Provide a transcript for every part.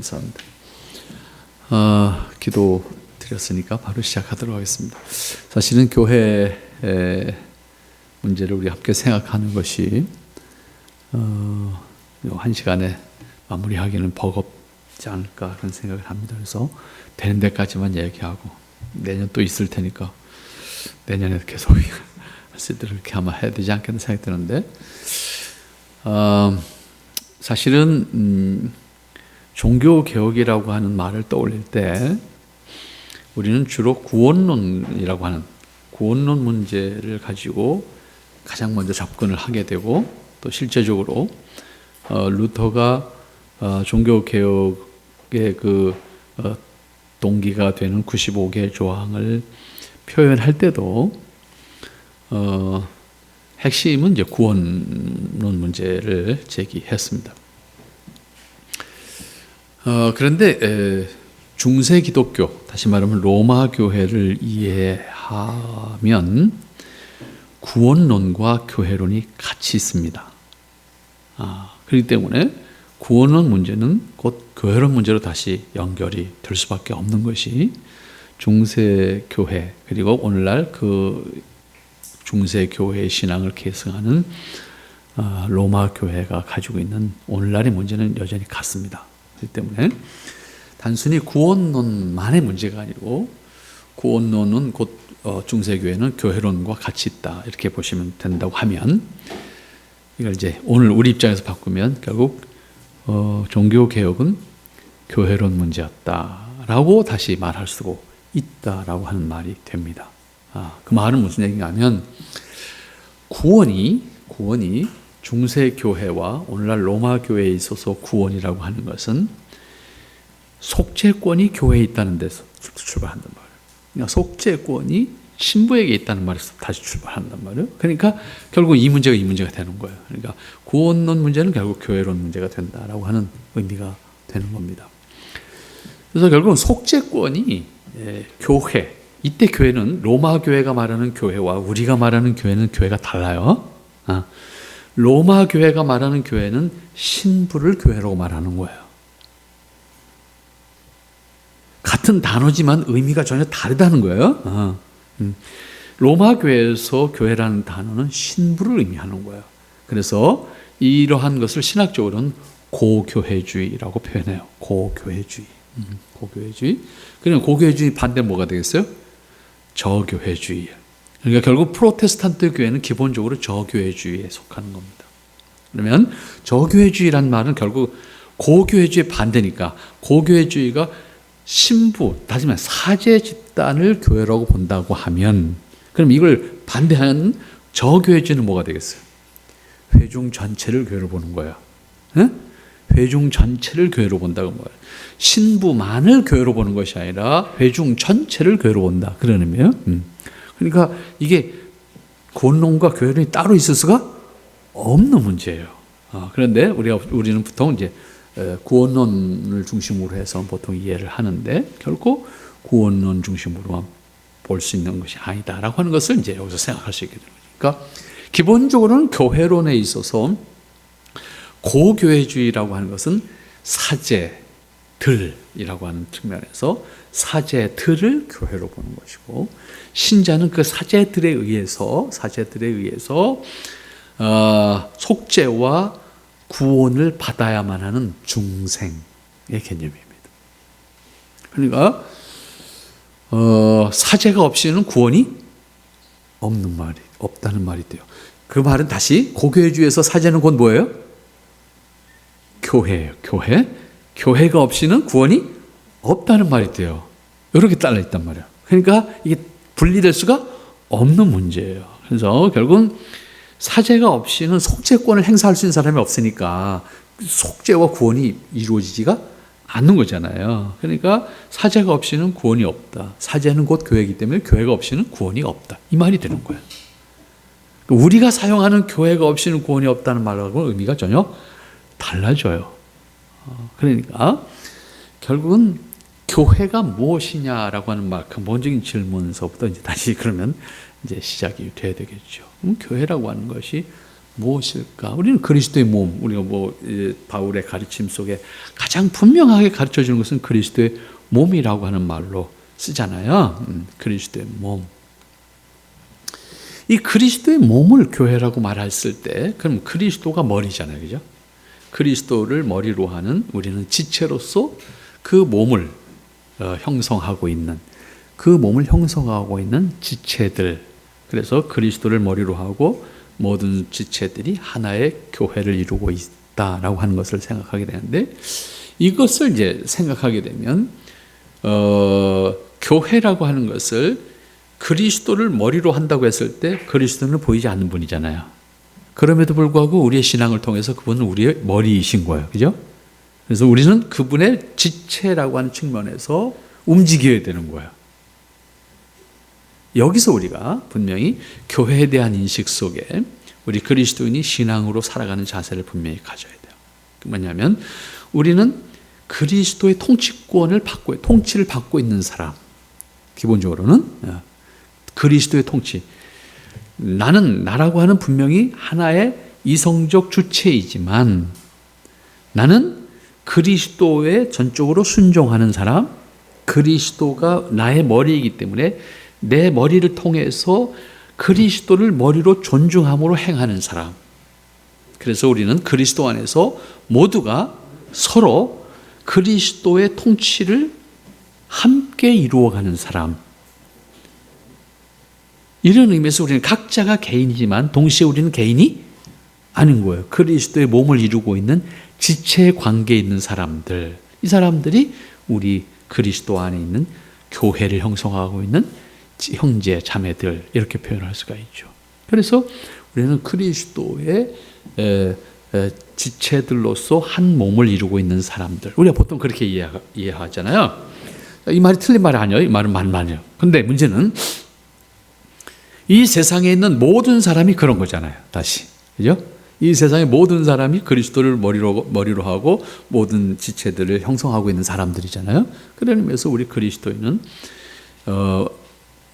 감사합니다. 기도 드렸으니까 바로 시작하도록 하겠습니다. 사실은 교회 문제를 우리 함께 생각하는 것이 한 시간에 마무리하기는 버겁지 않을까 그런 생각을 합니다. 그래서 되는 데까지만 얘기하고 내년 또 있을 테니까 내년에 계속 할 수 있도록 이렇게 아마 해야 되지 않겠나 생각이 드는데, 사실은 종교개혁이라고 하는 말을 떠올릴 때 우리는 주로 구원론이라고 하는 구원론 문제를 가지고 가장 먼저 접근을 하게 되고, 또 실제적으로 루터가 종교개혁의 그 동기가 되는 95개 조항을 표현할 때도 핵심은 이제 구원론 문제를 제기했습니다. 그런데 중세 기독교, 다시 말하면 로마 교회를 이해하면 구원론과 교회론이 같이 있습니다. 그렇기 때문에 구원론 문제는 곧 교회론 문제로 다시 연결이 될 수밖에 없는 것이 중세 교회, 그리고 오늘날 그 중세 교회의 신앙을 계승하는 로마 교회가 가지고 있는 오늘날의 문제는 여전히 같습니다. 그렇기 때문에 단순히 구원론만의 문제가 아니고, 구원론은 곧 중세교회는 교회론과 같이 있다 이렇게 보시면 된다고 하면, 이걸 이제 오늘 우리 입장에서 바꾸면 결국 종교개혁은 교회론 문제였다라고 다시 말할 수 있다라고 하는 말이 됩니다. 그 말은 무슨 얘기인가 하면, 구원이 중세교회와 오늘날 로마 교회에 있어서 구원이라고 하는 것은 속죄권이 교회에 있다는 데서 출발한단 말이에요. 그러니까 속죄권이 신부에게 있다는 말에서 다시 출발한단 말이에요. 그러니까 결국 이 문제가 되는 거예요. 그러니까 구원론 문제는 결국 교회론 문제가 된다라고 하는 의미가 되는 겁니다. 그래서 결국은 속죄권이 교회, 이때 교회는 로마 교회가 말하는 교회와 우리가 말하는 교회가 달라요. 로마 교회가 말하는 교회는 신부를 교회라고 말하는 거예요. 같은 단어지만 의미가 전혀 다르다는 거예요. 로마 교회에서 교회라는 단어는 신부를 의미하는 거예요. 그래서 이러한 것을 신학적으로는 고교회주의라고 표현해요. 고교회주의. 그러면 고교회주의 반대는 뭐가 되겠어요? 저교회주의. 그러니까 결국 프로테스탄트 교회는 기본적으로 저교회주의에 속하는 겁니다. 그러면 저교회주의란 말은 결국 고교회주의 반대니까, 고교회주의가 신부, 다시 말해 사제 집단을 교회라고 본다고 하면, 그럼 이걸 반대하는 저교회주의는 뭐가 되겠어요? 회중 전체를 교회로 보는 거예요. 회중 전체를 교회로 본다고 뭐예요? 신부만을 교회로 보는 것이 아니라 회중 전체를 교회로 본다, 그런 의미예요. 그러니까 이게 구원론과 교회론이 따로 있을 수가 없는 문제예요. 그런데 우리는 보통 이제 구원론을 중심으로 해서 보통 이해를 하는데, 결코 구원론 중심으로만 볼 수 있는 것이 아니다라고 하는 것을 이제 여기서 생각할 수 있게 되는 거니까, 기본적으로는 교회론에 있어서 고교회주의라고 하는 것은 사제들이라고 하는 측면에서 사제들을 교회로 보는 것이고, 신자는 그 사제들에 의해서 속죄와 구원을 받아야만 하는 중생의 개념입니다. 그러니까 사제가 없이는 구원이 없다는 말이 돼요. 그 말은 다시 고교회주의에서 사제는 곧 뭐예요? 교회예요. 교회가 없이는 구원이 없다는 말이 돼요. 이렇게 딸려 있단 말이에요. 그러니까 이게 분리될 수가 없는 문제예요. 그래서 결국은 사제가 없이는 속죄권을 행사할 수 있는 사람이 없으니까 속죄와 구원이 이루어지지가 않는 거잖아요. 그러니까 사제가 없이는 구원이 없다. 사제는 곧 교회이기 때문에 교회가 없이는 구원이 없다, 이 말이 되는 거예요. 우리가 사용하는 교회가 없이는 구원이 없다는 말하고는 의미가 전혀 달라져요. 그러니까 결국은 교회가 무엇이냐라고 하는 말, 근본적인 질문서부터 이제 다시 그러면 이제 시작이 돼야 되겠죠. 그럼 교회라고 하는 것이 무엇일까? 우리는 그리스도의 몸, 우리가 바울의 가르침 속에 가장 분명하게 가르쳐 주는 것은 그리스도의 몸이라고 하는 말로 쓰잖아요. 그리스도의 몸. 이 그리스도의 몸을 교회라고 말했을 때, 그럼 그리스도가 머리잖아요, 그죠? 그리스도를 머리로 하는 우리는 지체로서 그 몸을 형성하고 있는, 그 몸을 형성하고 있는 지체들. 그래서 그리스도를 머리로 하고 모든 지체들이 하나의 교회를 이루고 있다라고 하는 것을 생각하게 되는데, 이것을 이제 생각하게 되면 교회라고 하는 것을 그리스도를 머리로 한다고 했을 때 그리스도는 보이지 않는 분이잖아요. 그럼에도 불구하고 우리의 신앙을 통해서 그분은 우리의 머리이신 거예요. 그죠? 그래서 우리는 그분의 지체라고 하는 측면에서 움직여야 되는 거예요. 여기서 우리가 분명히 교회에 대한 인식 속에 우리 그리스도인이 신앙으로 살아가는 자세를 분명히 가져야 돼요. 뭐냐면 우리는 그리스도의 통치를 받고 있는 사람. 기본적으로는 그리스도의 통치. 나는 나라고 하는 분명히 하나의 이성적 주체이지만 나는 그리스도에 전적으로 순종하는 사람, 그리스도가 나의 머리이기 때문에 내 머리를 통해서 그리스도를 머리로 존중함으로 행하는 사람. 그래서 우리는 그리스도 안에서 모두가 서로 그리스도의 통치를 함께 이루어가는 사람. 이런 의미에서 우리는 각자가 개인이지만 동시에 우리는 개인이 아닌 거예요. 그리스도의 몸을 이루고 있는 지체의 관계에 있는 사람들. 이 사람들이 우리 그리스도 안에 있는 교회를 형성하고 있는 형제, 자매들, 이렇게 표현할 수가 있죠. 그래서 우리는 그리스도의 지체들로서 한 몸을 이루고 있는 사람들. 우리가 보통 그렇게 이해하잖아요. 이 말이 틀린 말이 아니에요. 이 말은 맞는. 근데 문제는 이 세상에 있는 모든 사람이 그런 거잖아요. 다시. 그죠? 이 세상의 모든 사람이 그리스도를 머리로 하고 모든 지체들을 형성하고 있는 사람들이잖아요. 그런 의미에서 우리 그리스도인은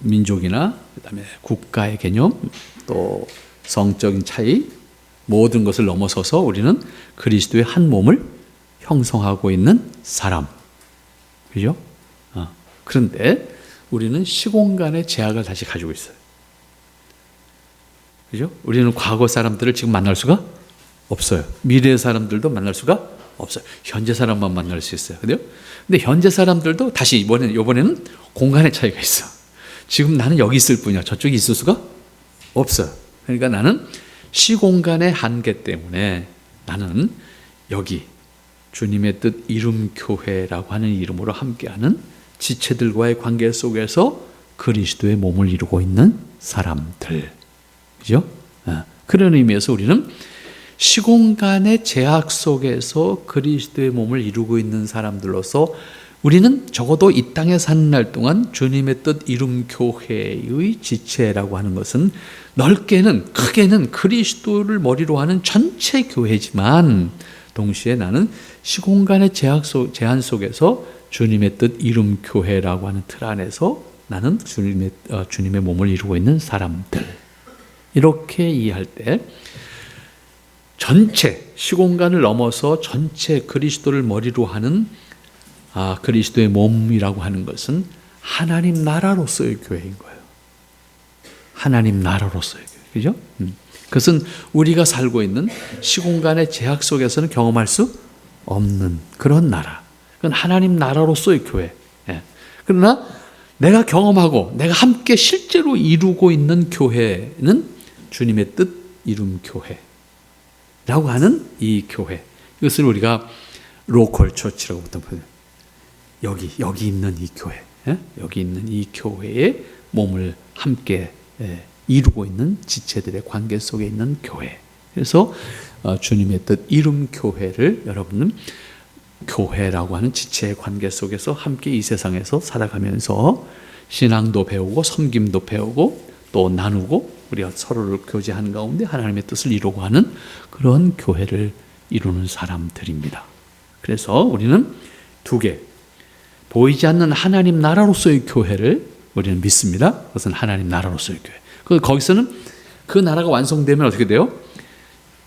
민족이나 그다음에 국가의 개념, 또 성적인 차이, 모든 것을 넘어서서 우리는 그리스도의 한 몸을 형성하고 있는 사람. 그죠? 그런데 우리는 시공간의 제약을 다시 가지고 있어요. 그죠? 우리는 과거 사람들을 지금 만날 수가 없어요. 미래 사람들도 만날 수가 없어요. 현재 사람만 만날 수 있어요. 그래요? 근데 현재 사람들도 다시 이번에는 공간의 차이가 있어. 지금 나는 여기 있을 뿐이야. 저쪽에 있을 수가 없어요. 그러니까 나는 시공간의 한계 때문에 나는 여기 주님의 뜻 이름교회라고 하는 이름으로 함께하는 지체들과의 관계 속에서 그리스도의 몸을 이루고 있는 사람들. 그죠? 그런 의미에서 우리는 시공간의 제약 속에서 그리스도의 몸을 이루고 있는 사람들로서 우리는 적어도 이 땅에 사는 날 동안 주님의 뜻 이룬 교회의 지체라고 하는 것은 넓게는 크게는 그리스도를 머리로 하는 전체 교회지만 동시에 나는 시공간의 제한 속에서 주님의 뜻 이룬 교회라고 하는 틀 안에서 나는 주님의 몸을 이루고 있는 사람들. 이렇게 이해할 때 전체 시공간을 넘어서 전체 그리스도를 머리로 하는 그리스도의 몸이라고 하는 것은 하나님 나라로서의 교회인 거예요. 하나님 나라로서의 교회. 그죠? 그것은 우리가 살고 있는 시공간의 제약 속에서는 경험할 수 없는 그런 나라. 그건 하나님 나라로서의 교회. 그러나 내가 경험하고 내가 함께 실제로 이루고 있는 교회는 주님의 뜻 이룬 교회라고 하는 이 교회. 이것을 우리가 로컬 처치라고 보통 표현해요. 여기 있는 이 교회. 여기 있는 이 교회의 몸을 함께 이루고 있는 지체들의 관계 속에 있는 교회. 그래서 주님의 뜻 이룬 교회를 여러분은 교회라고 하는 지체의 관계 속에서 함께 이 세상에서 살아가면서 신앙도 배우고 섬김도 배우고 또 나누고 우리가 서로를 교제하는 가운데 하나님의 뜻을 이루고 하는 그런 교회를 이루는 사람들입니다. 그래서 우리는 두 개, 보이지 않는 하나님 나라로서의 교회를 우리는 믿습니다. 그것은 하나님 나라로서의 교회. 거기서는 그 나라가 완성되면 어떻게 돼요?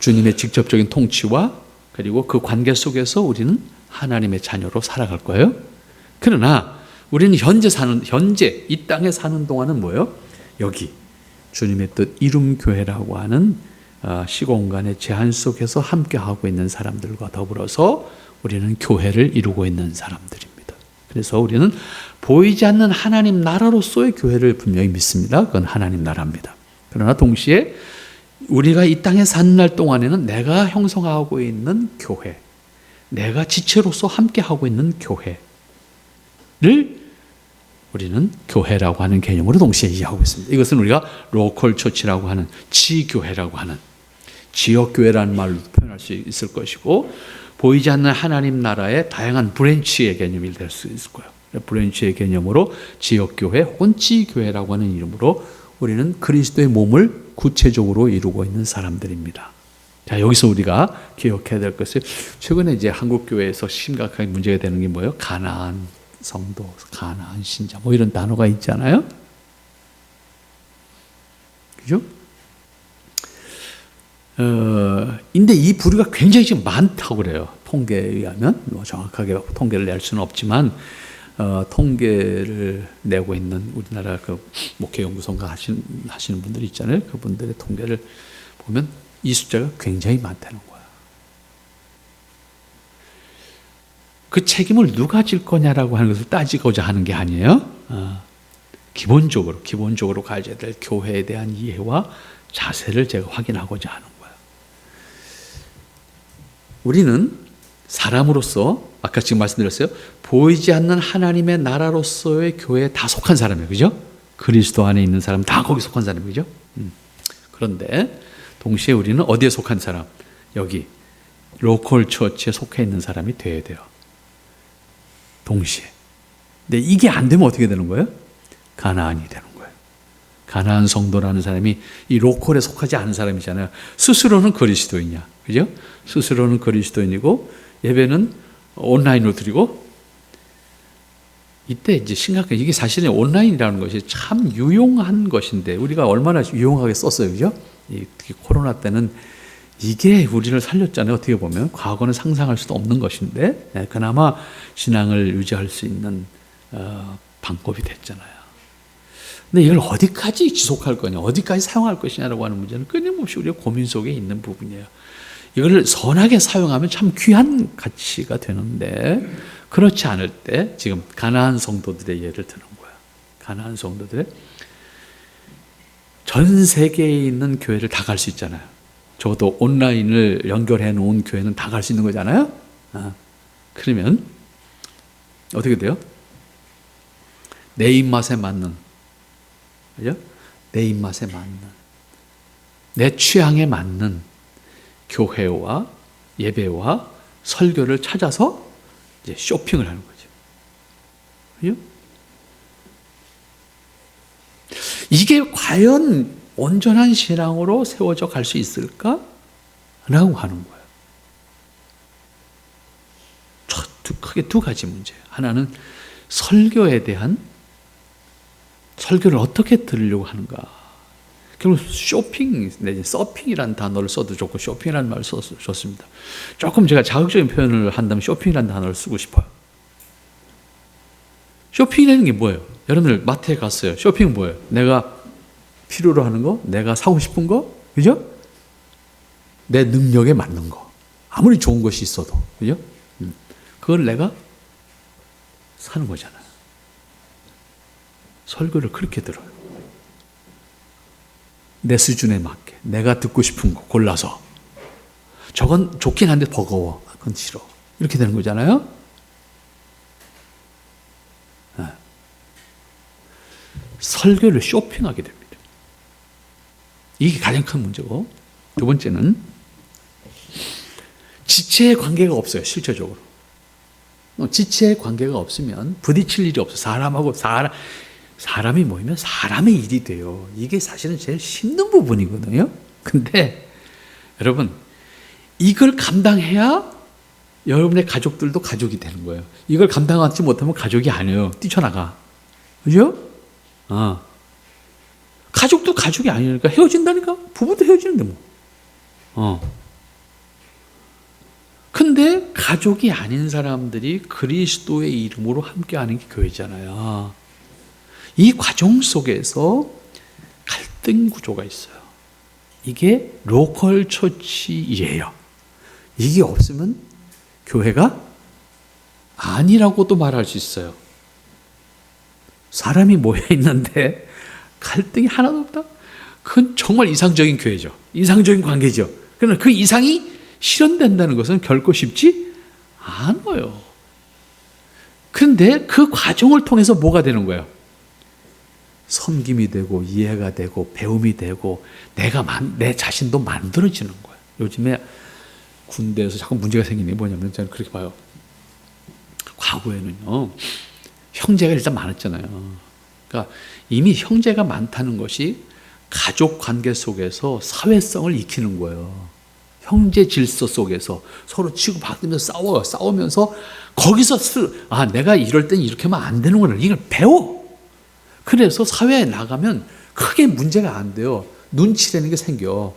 주님의 직접적인 통치와 그리고 그 관계 속에서 우리는 하나님의 자녀로 살아갈 거예요. 그러나 우리는 현재 이 땅에 사는 동안은 뭐예요? 여기 주님의 뜻 이룸교회라고 하는 시공간의 제한 속에서 함께하고 있는 사람들과 더불어서 우리는 교회를 이루고 있는 사람들입니다. 그래서 우리는 보이지 않는 하나님 나라로서의 교회를 분명히 믿습니다. 그건 하나님 나라입니다. 그러나 동시에 우리가 이 땅에 사는 날 동안에는 내가 형성하고 있는 교회, 내가 지체로서 함께하고 있는 교회를 우리는 교회라고 하는 개념으로 동시에 이해하고 있습니다. 이것은 우리가 로컬 처치라고 하는 지교회라고 하는 지역교회라는 말로 표현할 수 있을 것이고, 보이지 않는 하나님 나라의 다양한 브랜치의 개념이 될 수 있을 거예요. 브랜치의 개념으로 지역교회 혹은 지교회라고 하는 이름으로 우리는 그리스도의 몸을 구체적으로 이루고 있는 사람들입니다. 자, 여기서 우리가 기억해야 될 것은 최근에 이제 한국 교회에서 심각하게 문제가 되는 게 뭐예요? 가나안 성도, 가나안 신자 뭐 이런 단어가 있잖아요. 그죠? 근데 이 부류가 굉장히 지금 많다고 그래요. 통계에 의하면 뭐 정확하게 통계를 낼 수는 없지만 통계를 내고 있는 우리나라 그 목회연구소가 하시는 분들이 있잖아요. 그분들의 통계를 보면 이 숫자가 굉장히 많다는 거야. 그 책임을 누가 질 거냐라고 하는 것을 따지고자 하는 게 아니에요. 기본적으로 가져야 될 교회에 대한 이해와 자세를 제가 확인하고자 하는 거예요. 우리는 사람으로서 아까 지금 말씀드렸어요. 보이지 않는 하나님의 나라로서의 교회에 다 속한 사람이에요. 그죠? 그리스도 안에 있는 사람 다 거기 속한 사람이죠. 그런데 동시에 우리는 어디에 속한 사람? 여기 로컬 처치에 속해 있는 사람이 되어야 돼요. 동시에. 근데 이게 안 되면 어떻게 되는 거예요? 가나안이 되는 거예요. 가나안 성도라는 사람이 이 로컬에 속하지 않은 사람이잖아요. 스스로는 그리스도인이야. 그죠? 스스로는 그리스도인이고 예배는 온라인으로 드리고, 이때 이제 심각해. 이게 사실은 온라인이라는 것이 참 유용한 것인데 우리가 얼마나 유용하게 썼어요. 그죠? 특히 코로나 때는 이게 우리를 살렸잖아요. 어떻게 보면 과거는 상상할 수도 없는 것인데 그나마 신앙을 유지할 수 있는 방법이 됐잖아요. 근데 이걸 어디까지 지속할 거냐, 어디까지 사용할 것이냐라고 하는 문제는 끊임없이 우리가 고민 속에 있는 부분이에요. 이걸 선하게 사용하면 참 귀한 가치가 되는데 그렇지 않을 때 지금 가나안 성도들의 예를 드는 거예요. 가나안 성도들의 전 세계에 있는 교회를 다 갈 수 있잖아요. 적어도 온라인을 연결해 놓은 교회는 다 갈 수 있는 거잖아요. 그러면 어떻게 돼요? 내 입맛에 맞는, 그죠? 내 입맛에 맞는, 내 취향에 맞는 교회와 예배와 설교를 찾아서 이제 쇼핑을 하는 거죠. 그죠? 이게 과연 온전한 신앙으로 세워져 갈 수 있을까? 라고 하는 거예요. 크게 두 가지 문제예요. 하나는 설교에 대한, 설교를 어떻게 들으려고 하는가. 결국 쇼핑, 내지 서핑이라는 단어를 써도 좋고 쇼핑이라는 말을 써도 좋습니다. 조금 제가 자극적인 표현을 한다면 쇼핑이라는 단어를 쓰고 싶어요. 쇼핑이라는 게 뭐예요? 여러분들 마트에 갔어요. 쇼핑은 뭐예요? 내가 필요로 하는 거, 내가 사고 싶은 거, 그죠? 내 능력에 맞는 거. 아무리 좋은 것이 있어도, 그죠? 그걸 내가 사는 거잖아요. 설교를 그렇게 들어요. 내 수준에 맞게 내가 듣고 싶은 거 골라서. 저건 좋긴 한데 버거워, 그건 싫어, 이렇게 되는 거잖아요. 설교를 쇼핑하게 됩니다. 이게 가장 큰 문제고, 두 번째는 지체의 관계가 없어요. 실제적으로 지체의 관계가 없으면 부딪힐 일이 없어요. 사람이 모이면 사람의 일이 돼요. 이게 사실은 제일 힘든 부분이거든요. 근데 여러분, 이걸 감당해야 여러분의 가족들도 가족이 되는 거예요. 이걸 감당하지 못하면 가족이 아니에요. 뛰쳐나가. 그죠? 가족도 가족이 아니니까 헤어진다니까. 부부도 헤어지는데 뭐. 근데 가족이 아닌 사람들이 그리스도의 이름으로 함께하는 게 교회잖아요. 이 과정 속에서 갈등 구조가 있어요. 이게 로컬 처치예요. 이게 없으면 교회가 아니라고도 말할 수 있어요. 사람이 모여 있는데 갈등이 하나도 없다? 그건 정말 이상적인 교회죠. 이상적인 관계죠. 그러나 그 이상이 실현된다는 것은 결코 쉽지 않아요. 그런데 그 과정을 통해서 뭐가 되는 거예요? 섬김이 되고 이해가 되고 배움이 되고 내 자신도 만들어지는 거예요. 요즘에 군대에서 자꾸 문제가 생기는 게 뭐냐면 저는 그렇게 봐요. 과거에는요, 형제가 일단 많았잖아요. 그러니까 이미 형제가 많다는 것이 가족 관계 속에서 사회성을 익히는 거예요. 형제 질서 속에서 서로 치고받으면서 싸우면서 거기서 내가 이럴 땐 이렇게 하면 안 되는구나. 이걸 배워. 그래서 사회에 나가면 크게 문제가 안 돼요. 눈치라는 게 생겨.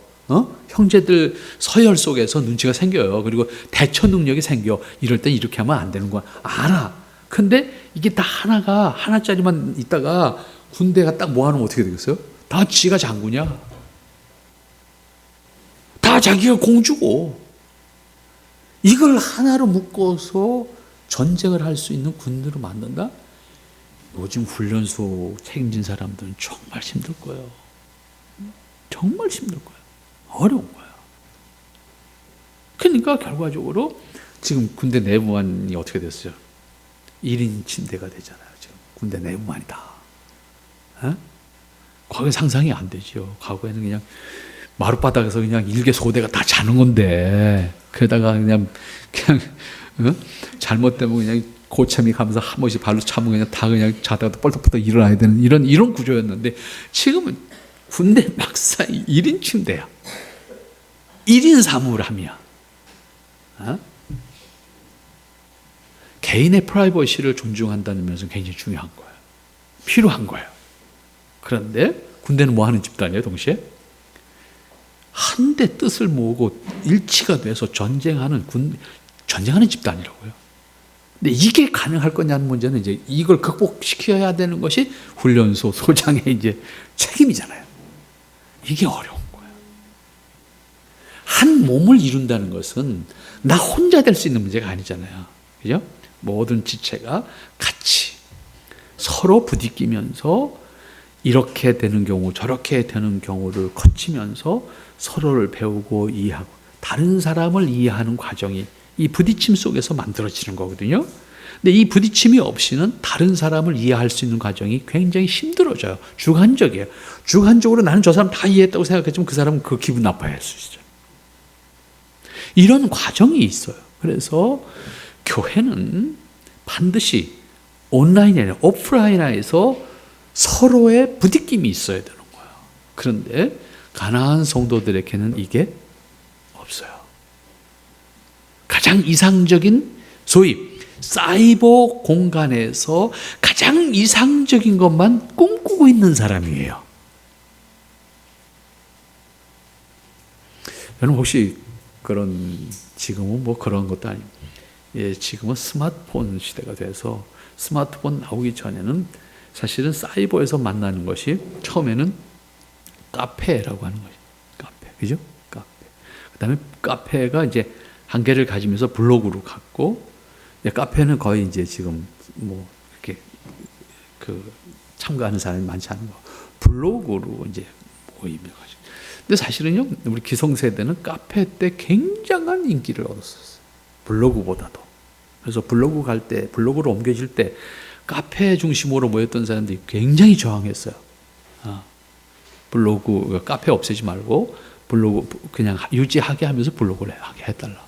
형제들 서열 속에서 눈치가 생겨요. 그리고 대처 능력이 생겨. 이럴 땐 이렇게 하면 안 되는 거야. 알아. 근데 이게 다 하나짜리만 있다가 군대가 딱 모아놓으면 어떻게 되겠어요? 다 지가 장군이야. 다 자기가 공주고. 이걸 하나로 묶어서 전쟁을 할 수 있는 군대로 만든다? 요즘 훈련소 책임진 사람들은 정말 힘들 거예요. 정말 힘들 거예요. 어려운 거예요. 그러니까 결과적으로 지금 군대 내부만이 어떻게 됐어요? 1인 침대가 되잖아요. 지금 군대 내부만이 다. 과거에 상상이 안 되죠. 과거에는 그냥 마룻바닥에서 그냥 일개 소대가 다 자는 건데, 그러다가 그냥 잘못되면 그냥 고참이 가면서 한 번씩 발로 차면 그냥 다 그냥 자다가 뻘떡뻘떡 일어나야 되는 이런 구조였는데, 지금은 군대 막상 1인 침대야. 1인 사물함이야. 개인의 프라이버시를 존중한다는 면에서 굉장히 중요한 거예요. 필요한 거예요. 그런데 군대는 뭐 하는 집단이에요, 동시에? 한데 뜻을 모으고 일치가 돼서 전쟁하는 집단이라고요. 근데 이게 가능할 거냐는 문제는 이제 이걸 극복시켜야 되는 것이 훈련소 소장의 이제 책임이잖아요. 이게 어려운 거예요. 한 몸을 이룬다는 것은 나 혼자 될 수 있는 문제가 아니잖아요. 그죠? 모든 지체가 같이 서로 부딪히면서 이렇게 되는 경우 저렇게 되는 경우를 거치면서 서로를 배우고 이해하고 다른 사람을 이해하는 과정이 이 부딪힘 속에서 만들어지는 거거든요. 근데 이 부딪힘이 없이는 다른 사람을 이해할 수 있는 과정이 굉장히 힘들어져요. 주관적이에요. 주관적으로 나는 저 사람 다 이해했다고 생각했지만 그 사람은 그 기분 나빠할 수 있어요. 이런 과정이 있어요. 그래서 교회는 반드시 온라인이 아니라 오프라인에서 서로의 부딪힘이 있어야 되는 거예요. 그런데 가난한 성도들에게는 이게 없어요. 가장 이상적인 소위 사이버 공간에서 가장 이상적인 것만 꿈꾸고 있는 사람이에요. 여러분 혹시 지금은 뭐 그런 것도 아니고, 지금은 스마트폰 시대가 돼서 스마트폰 나오기 전에는 사실은 사이버에서 만나는 것이 처음에는 카페라고 하는 거죠. 카페, 그죠? 카페. 그다음에 카페가 이제 한계를 가지면서 블로그로 갔고, 카페는 거의 이제 지금 뭐 이렇게 참가하는 사람이 많지 않은 거. 블로그로 이제 모임을 가지고. 근데 사실은요, 우리 기성세대는 카페 때 굉장한 인기를 얻었었어요. 블로그보다도. 그래서 블로그로 옮겨질 때 카페 중심으로 모였던 사람들이 굉장히 저항했어요. 카페 없애지 말고 블로그 그냥 유지하게 하면서 블로그를 하게 해달라.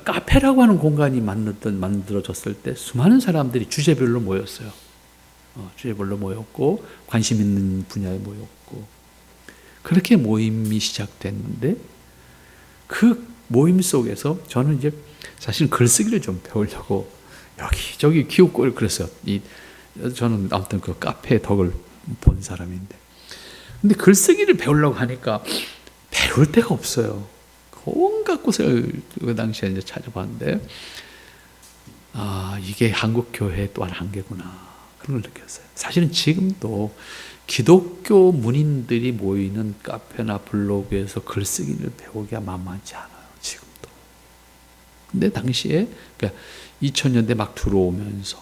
카페라고 하는 공간이 만들어졌을 때 수많은 사람들이 주제별로 모였어요. 주제별로 모였고 관심 있는 분야에 모였고, 그렇게 모임이 시작됐는데, 그 모임 속에서 저는 이제 사실 글쓰기를 좀 배우려고 여기저기 기웃거리고 그랬어요. 저는 아무튼 그 카페의 덕을 본 사람인데, 근데 글쓰기를 배우려고 하니까 배울 데가 없어요. 온갖 곳을 그 당시에 이제 찾아봤는데, 이게 한국 교회의 또한 한계구나, 그런 걸 느꼈어요. 사실은 지금도 기독교 문인들이 모이는 카페나 블로그에서 글쓰기를 배우기가 만만치 않아요, 지금도. 근데 당시에, 그러니까 2000년대 막 들어오면서,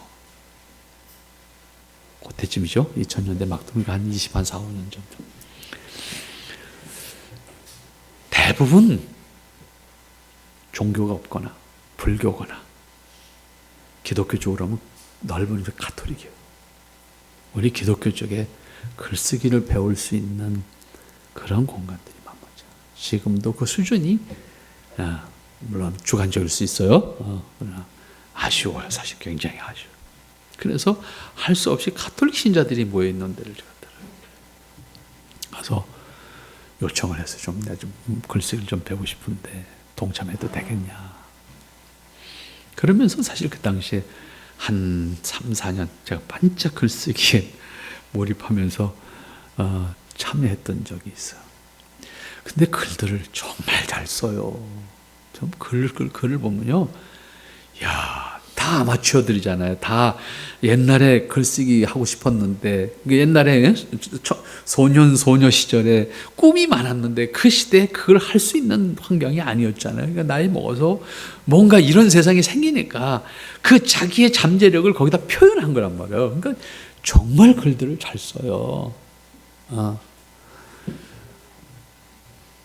그때쯤이죠. 2000년대 막 들어오니까 한 4, 5년 전. 대부분 종교가 없거나 불교거나 기독교 쪽으로 하면 넓은 가톨릭이에요. 우리 기독교 쪽에 글쓰기를 배울 수 있는 그런 공간들이 많죠. 지금도 그 수준이 물론 주관적일 수 있어요. 그러나 아쉬워요. 사실 굉장히 아쉬워요. 그래서 할 수 없이 가톨릭 신자들이 모여있는 데를 제가 가서 요청을 해서 내가 좀 글쓰기를 좀 배우고 싶은데 동참해도 되겠냐. 그러면서 사실 그 당시에 한 3, 4년 제가 반짝 글쓰기에 몰입하면서 참여했던 적이 있어요. 근데 글들을 정말 잘 써요. 좀 글을 보면요, 다 아마추어들이잖아요. 다 옛날에 글쓰기 하고 싶었는데, 옛날에 소녀 시절에 꿈이 많았는데 그 시대에 그걸 할 수 있는 환경이 아니었잖아요. 그러니까 나이 먹어서 뭔가 이런 세상이 생기니까 그 자기의 잠재력을 거기다 표현한 거란 말이에요. 그러니까 정말 글들을 잘 써요.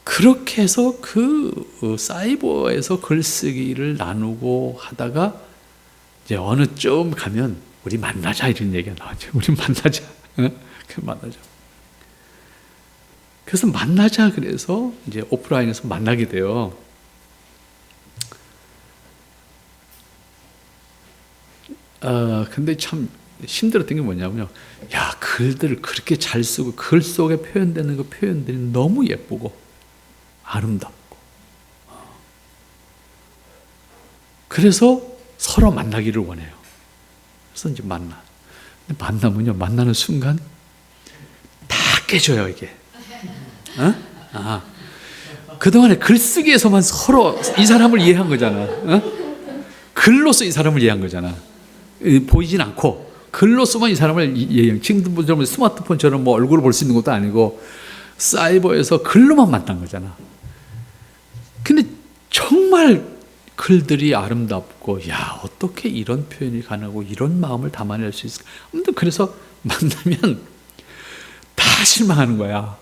그렇게 해서 그 사이버에서 글쓰기를 나누고 하다가 이제 어느 쯤 가면 우리 만나자 이런 얘기가 나왔죠. 우리 만나자. 만나자. 그래서 만나자 그래서 이제 오프라인에서 만나게 돼요. 근데 참 힘들었던 게 뭐냐면요. 글들을 그렇게 잘 쓰고 글 속에 표현되는 그 표현들이 너무 예쁘고 아름답고. 그래서 서로 만나기를 원해요. 그래서 이제 만나면요, 만나는 순간 다 깨져요, 이게. 그동안에 글쓰기에서만 서로 이 사람을 이해한 거잖아. 글로서 이 사람을 이해한 거잖아. 보이진 않고 글로서만 이 사람을 이해한. 지금도 스마트폰처럼 뭐 얼굴을 볼 수 있는 것도 아니고 사이버에서 글로만 만난 거잖아. 근데 정말 글들이 아름답고, 어떻게 이런 표현이 가능하고 이런 마음을 담아낼 수 있을까? 그래서 만나면 다 실망하는 거야.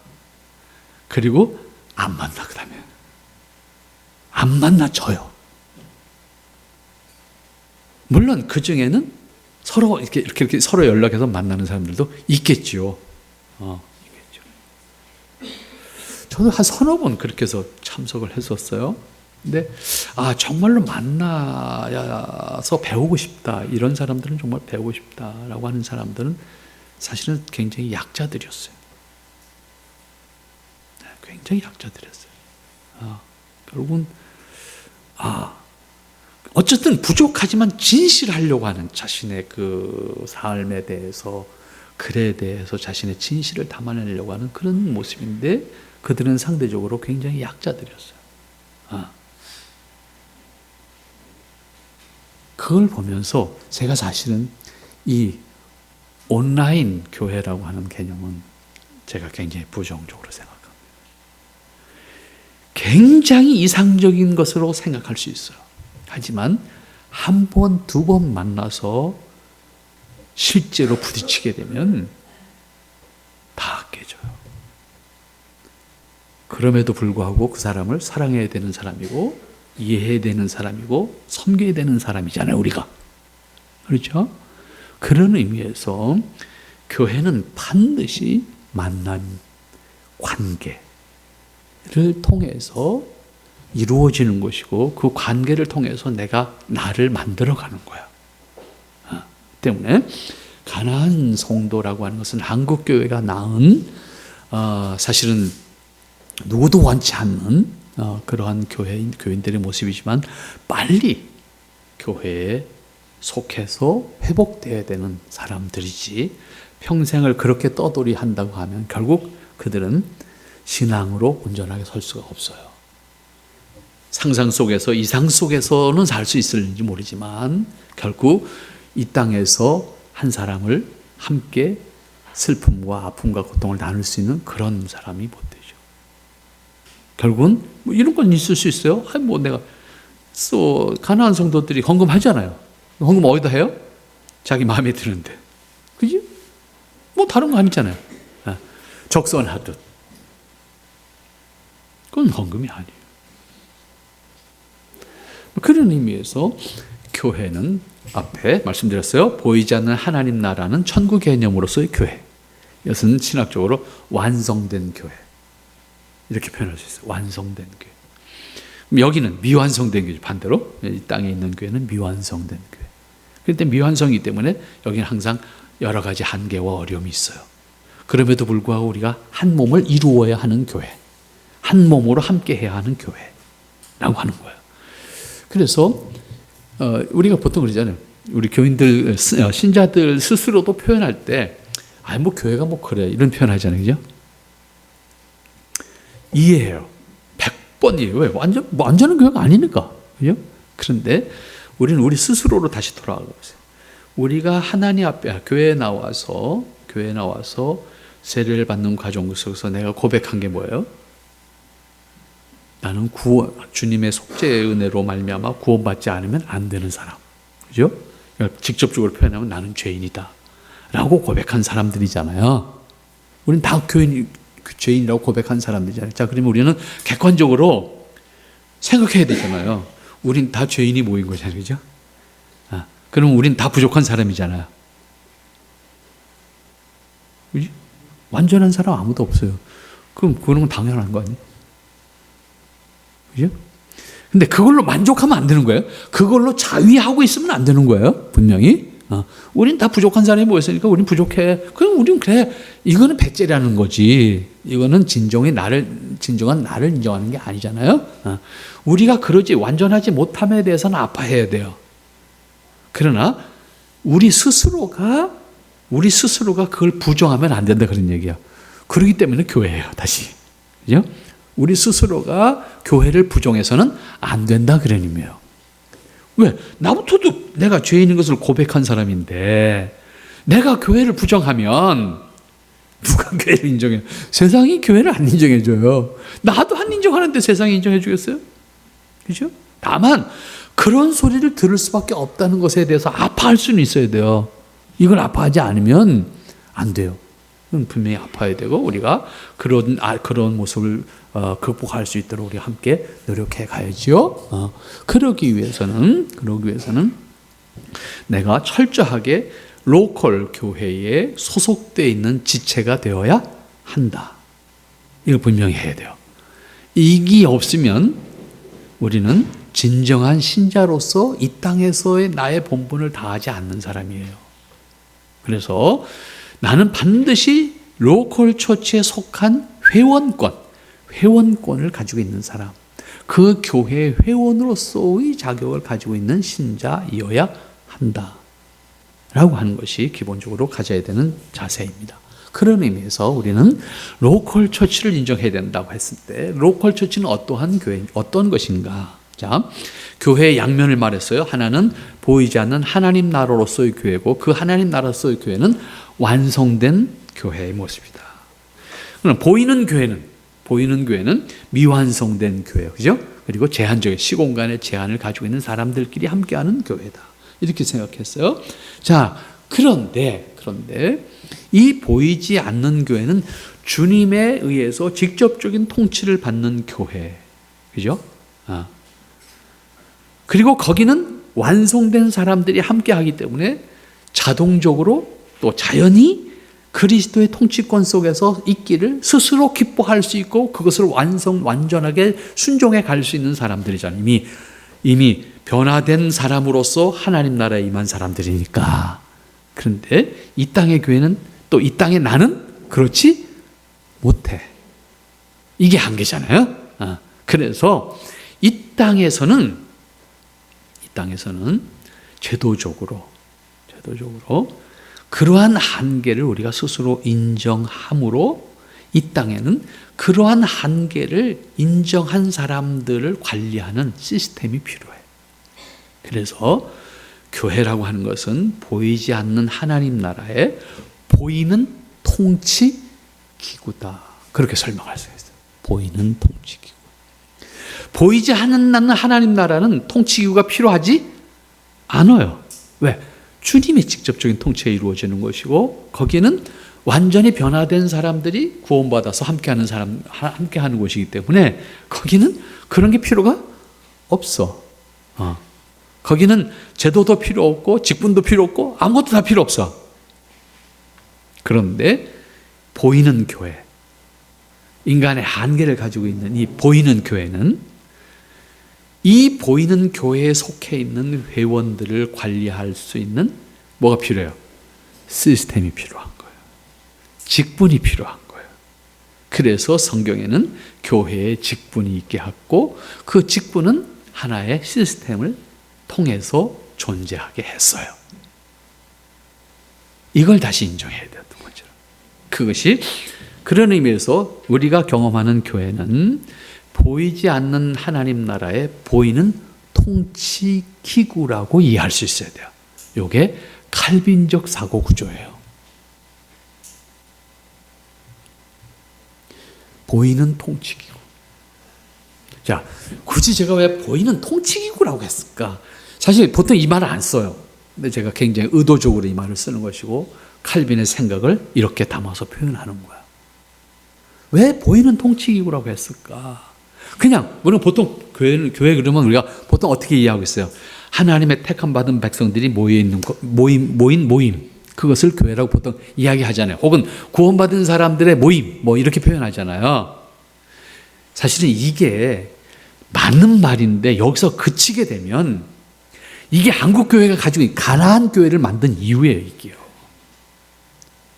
그리고 안 만나, 그 다음에. 안 만나줘요. 물론 그 중에는 서로 이렇게 서로 연락해서 만나는 사람들도 있겠지요. 있겠죠. 저도 한 서너 번 그렇게 해서 참석을 했었어요. 근데 정말로 만나서 배우고 싶다, 이런 사람들은 정말 배우고 싶다라고 하는 사람들은 사실은 굉장히 약자들이었어요. 굉장히 약자들이었어요. 결국은 어쨌든 부족하지만 진실하려고 하는 자신의 그 삶에 대해서, 글에 대해서 자신의 진실을 담아내려고 하는 그런 모습인데, 그들은 상대적으로 굉장히 약자들이었어요. 그걸 보면서 제가 사실은 이 온라인 교회라고 하는 개념은 제가 굉장히 부정적으로 생각합니다. 굉장히 이상적인 것으로 생각할 수 있어요. 하지만 한 번, 두 번 만나서 실제로 부딪히게 되면 다 깨져요. 그럼에도 불구하고 그 사람을 사랑해야 되는 사람이고, 이해해야 되는 사람이고, 섬겨야 되는 사람이잖아요, 우리가. 그렇죠? 그런 의미에서 교회는 반드시 만난 관계를 통해서 이루어지는 것이고, 그 관계를 통해서 내가 나를 만들어가는 거야. 때문에 가나안 성도라고 하는 것은 한국 교회가 낳은 사실은 누구도 원치 않는 그러한 교인들의 모습이지만, 빨리 교회에 속해서 회복되어야 되는 사람들이지, 평생을 그렇게 떠돌이 한다고 하면 결국 그들은 신앙으로 온전하게 설 수가 없어요. 상상 속에서, 이상 속에서는 살 수 있을지 모르지만 결국 이 땅에서 한 사람을 함께 슬픔과 아픔과 고통을 나눌 수 있는 그런 사람이 못 되죠. 결국은 뭐 이런 건 있을 수 있어요. 뭐 내가 가난한 성도들이 헌금하잖아요. 헌금 어디다 해요? 자기 마음에 드는데. 그지? 뭐 다른 거 아니잖아요. 적선하듯. 그건 헌금이 아니에요. 그런 의미에서 교회는 앞에 말씀드렸어요. 보이지 않는 하나님 나라는 천국 개념으로서의 교회. 이것은 신학적으로 완성된 교회. 이렇게 표현할 수 있어요. 완성된 교회. 여기는 미완성된 교회. 반대로 이 땅에 있는 교회는 미완성된 교회. 그런데 미완성이기 때문에 여기는 항상 여러 가지 한계와 어려움이 있어요. 그럼에도 불구하고 우리가 한 몸을 이루어야 하는 교회. 한 몸으로 함께 해야 하는 교회라고 하는 거예요. 그래서 우리가 보통 그러잖아요. 우리 교인들, 신자들 스스로도 표현할 때 뭐 교회가 뭐 그래 이런 표현하잖아요. 그죠? 이해해요. 100번 이해해요. 왜? 완전한 교회가 아니니까. 그죠? 그런데 우리는 우리 스스로로 다시 돌아가 보세요. 우리가 하나님 앞에 교회에 나와서 세례를 받는 과정 속에서 내가 고백한 게 뭐예요? 나는 주님의 속죄의 은혜로 말미암아 구원받지 않으면 안 되는 사람. 그죠? 그러니까 직접적으로 표현하면 나는 죄인이다 라고 고백한 사람들이잖아요. 우리는 다 죄인이라고 고백한 사람들이잖아요. 자, 그러면 우리는 객관적으로 생각해야 되잖아요. 우린 다 죄인이 모인 거잖아요. 그죠? 그럼 우린 다 부족한 사람이잖아요. 그지? 완전한 사람 아무도 없어요. 그럼 그런 건 당연한 거 아니에요? 그죠? 근데 그걸로 만족하면 안 되는 거예요. 그걸로 자위하고 있으면 안 되는 거예요. 분명히. 우린 다 부족한 사람이 모였으니까 우린 부족해. 그럼 우린 그래. 이거는 배째라는 거지. 이거는 진정한 나를 인정하는 게 아니잖아요. 우리가 그러지 완전하지 못함에 대해서는 아파해야 돼요. 그러나 우리 스스로가 그걸 부정하면 안 된다 그런 얘기야. 그렇기 때문에 교회예요. 다시. 그죠? 우리 스스로가 교회를 부정해서는 안 된다 그런 의미예요. 왜? 나부터도 내가 죄인인 것을 고백한 사람인데 내가 교회를 부정하면 누가 교회를 인정해요? 세상이 교회를 안 인정해줘요. 나도 안 인정하는데 세상이 인정해 주겠어요? 그죠? 다만 그런 소리를 들을 수밖에 없다는 것에 대해서 아파할 수는 있어야 돼요. 이걸 아파하지 않으면 안 돼요. 분명히 아파야 되고 우리가 그런 모습을 극복할 수 있도록 우리 함께 노력해 가야죠. 그러기 위해서는 내가 철저하게 로컬 교회에 소속되어 있는 지체가 되어야 한다. 이걸 분명히 해야 돼요. 이게 없으면 우리는 진정한 신자로서 이 땅에서의 나의 본분을 다하지 않는 사람이에요. 그래서 나는 반드시 로컬 처치에 속한 회원권을 가지고 있는 사람, 그 교회 회원으로서의 자격을 가지고 있는 신자이어야 한다 라고 하는 것이 기본적으로 가져야 되는 자세입니다. 그런 의미에서 우리는 로컬 처치를 인정해야 된다고 했을 때 로컬 처치는 어떤 것인가? 자, 교회의 양면을 말했어요. 하나는 보이지 않는 하나님 나라로서의 교회고 그 하나님 나라로서의 교회는 완성된 교회의 모습이다. 그럼 보이는 교회는 미완성된 교회예요. 그죠? 그리고 제한적인 시공간의 제한을 가지고 있는 사람들끼리 함께하는 교회다. 이렇게 생각했어요. 자, 그런데 이 보이지 않는 교회는 주님에 의해서 직접적인 통치를 받는 교회. 그죠? 그리고 거기는 완성된 사람들이 함께하기 때문에 자동적으로 또 자연히 그리스도의 통치권 속에서 있기를 스스로 기뻐할 수 있고 그것을 완전하게 순종해 갈 수 있는 사람들이잖아요. 이미 변화된 사람으로서 하나님 나라에 임한 사람들이니까. 그런데 이 땅의 교회는 또 이 땅의 나는 그렇지 못해. 이게 한계잖아요. 그래서 이 땅에서는 제도적으로 그러한 한계를 우리가 스스로 인정함으로 이 땅에는 그러한 한계를 인정한 사람들을 관리하는 시스템이 필요해. 그래서 교회라고 하는 것은 보이지 않는 하나님 나라의 보이는 통치 기구다. 그렇게 설명할 수 있어요. 보이는 통치 기구. 보이지 않는 하나님 나라는 통치 기구가 필요하지 않아요. 왜? 주님의 직접적인 통치가 이루어지는 것이고, 거기에는 완전히 변화된 사람들이 구원받아서 함께하는 곳이기 때문에 거기는 그런 게 필요가 없어. 거기는 제도도 필요 없고 직분도 필요 없고 아무것도 다 필요 없어. 그런데 보이는 교회, 인간의 한계를 가지고 있는 이 보이는 교회는 이 보이는 교회에 속해 있는 회원들을 관리할 수 있는 뭐가 필요해요? 시스템이 필요한 거예요. 직분이 필요한 거예요. 그래서 성경에는 교회에 직분이 있게 하고 그 직분은 하나의 시스템을 통해서 존재하게 했어요. 이걸 다시 인정해야 돼요. 두 번째로. 그것이 그런 의미에서 우리가 경험하는 교회는 보이지 않는 하나님 나라의 보이는 통치 기구라고 이해할 수 있어야 돼요. 이게 칼빈적 사고 구조예요. 보이는 통치 기구. 자, 굳이 제가 왜 보이는 통치 기구라고 했을까? 사실 보통 이 말을 안 써요. 근데 제가 굉장히 의도적으로 이 말을 쓰는 것이고 칼빈의 생각을 이렇게 담아서 표현하는 거야. 왜 보이는 통치 기구라고 했을까? 그냥 물론 보통 교회 그러면 우리가 보통 어떻게 이해하고 있어요? 하나님의 택함 받은 백성들이 모여 있는 모임 그것을 교회라고 보통 이야기하잖아요. 혹은 구원받은 사람들의 모임 뭐 이렇게 표현하잖아요. 사실은 이게 맞는 말인데 여기서 그치게 되면 이게 한국 교회가 가지고 있는 가나안 교회를 만든 이유예요, 이게요.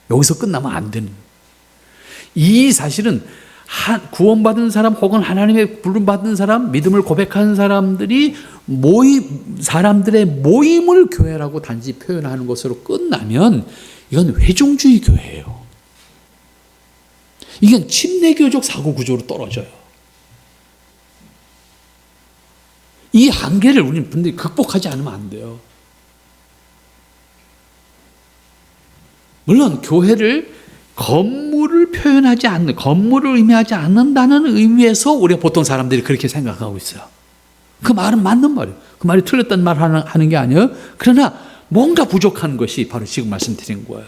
여기서 끝나면 안 되는. 이 사실은 구원받은 사람 혹은 하나님의 부름받은 사람, 믿음을 고백하는 사람들이 사람들의 모임을 교회라고 단지 표현하는 것으로 끝나면 이건 회중주의 교회예요. 이건 침례교적 사고 구조로 떨어져요. 이 한계를 우리는 분명히 극복하지 않으면 안 돼요. 물론 교회를 건물을 표현하지 않는, 건물을 의미하지 않는다는 의미에서 우리가 보통 사람들이 그렇게 생각하고 있어요. 그 말은 맞는 말이에요. 그 말이 틀렸다는 말 하는 게 아니에요. 그러나 뭔가 부족한 것이 바로 지금 말씀드린 거예요.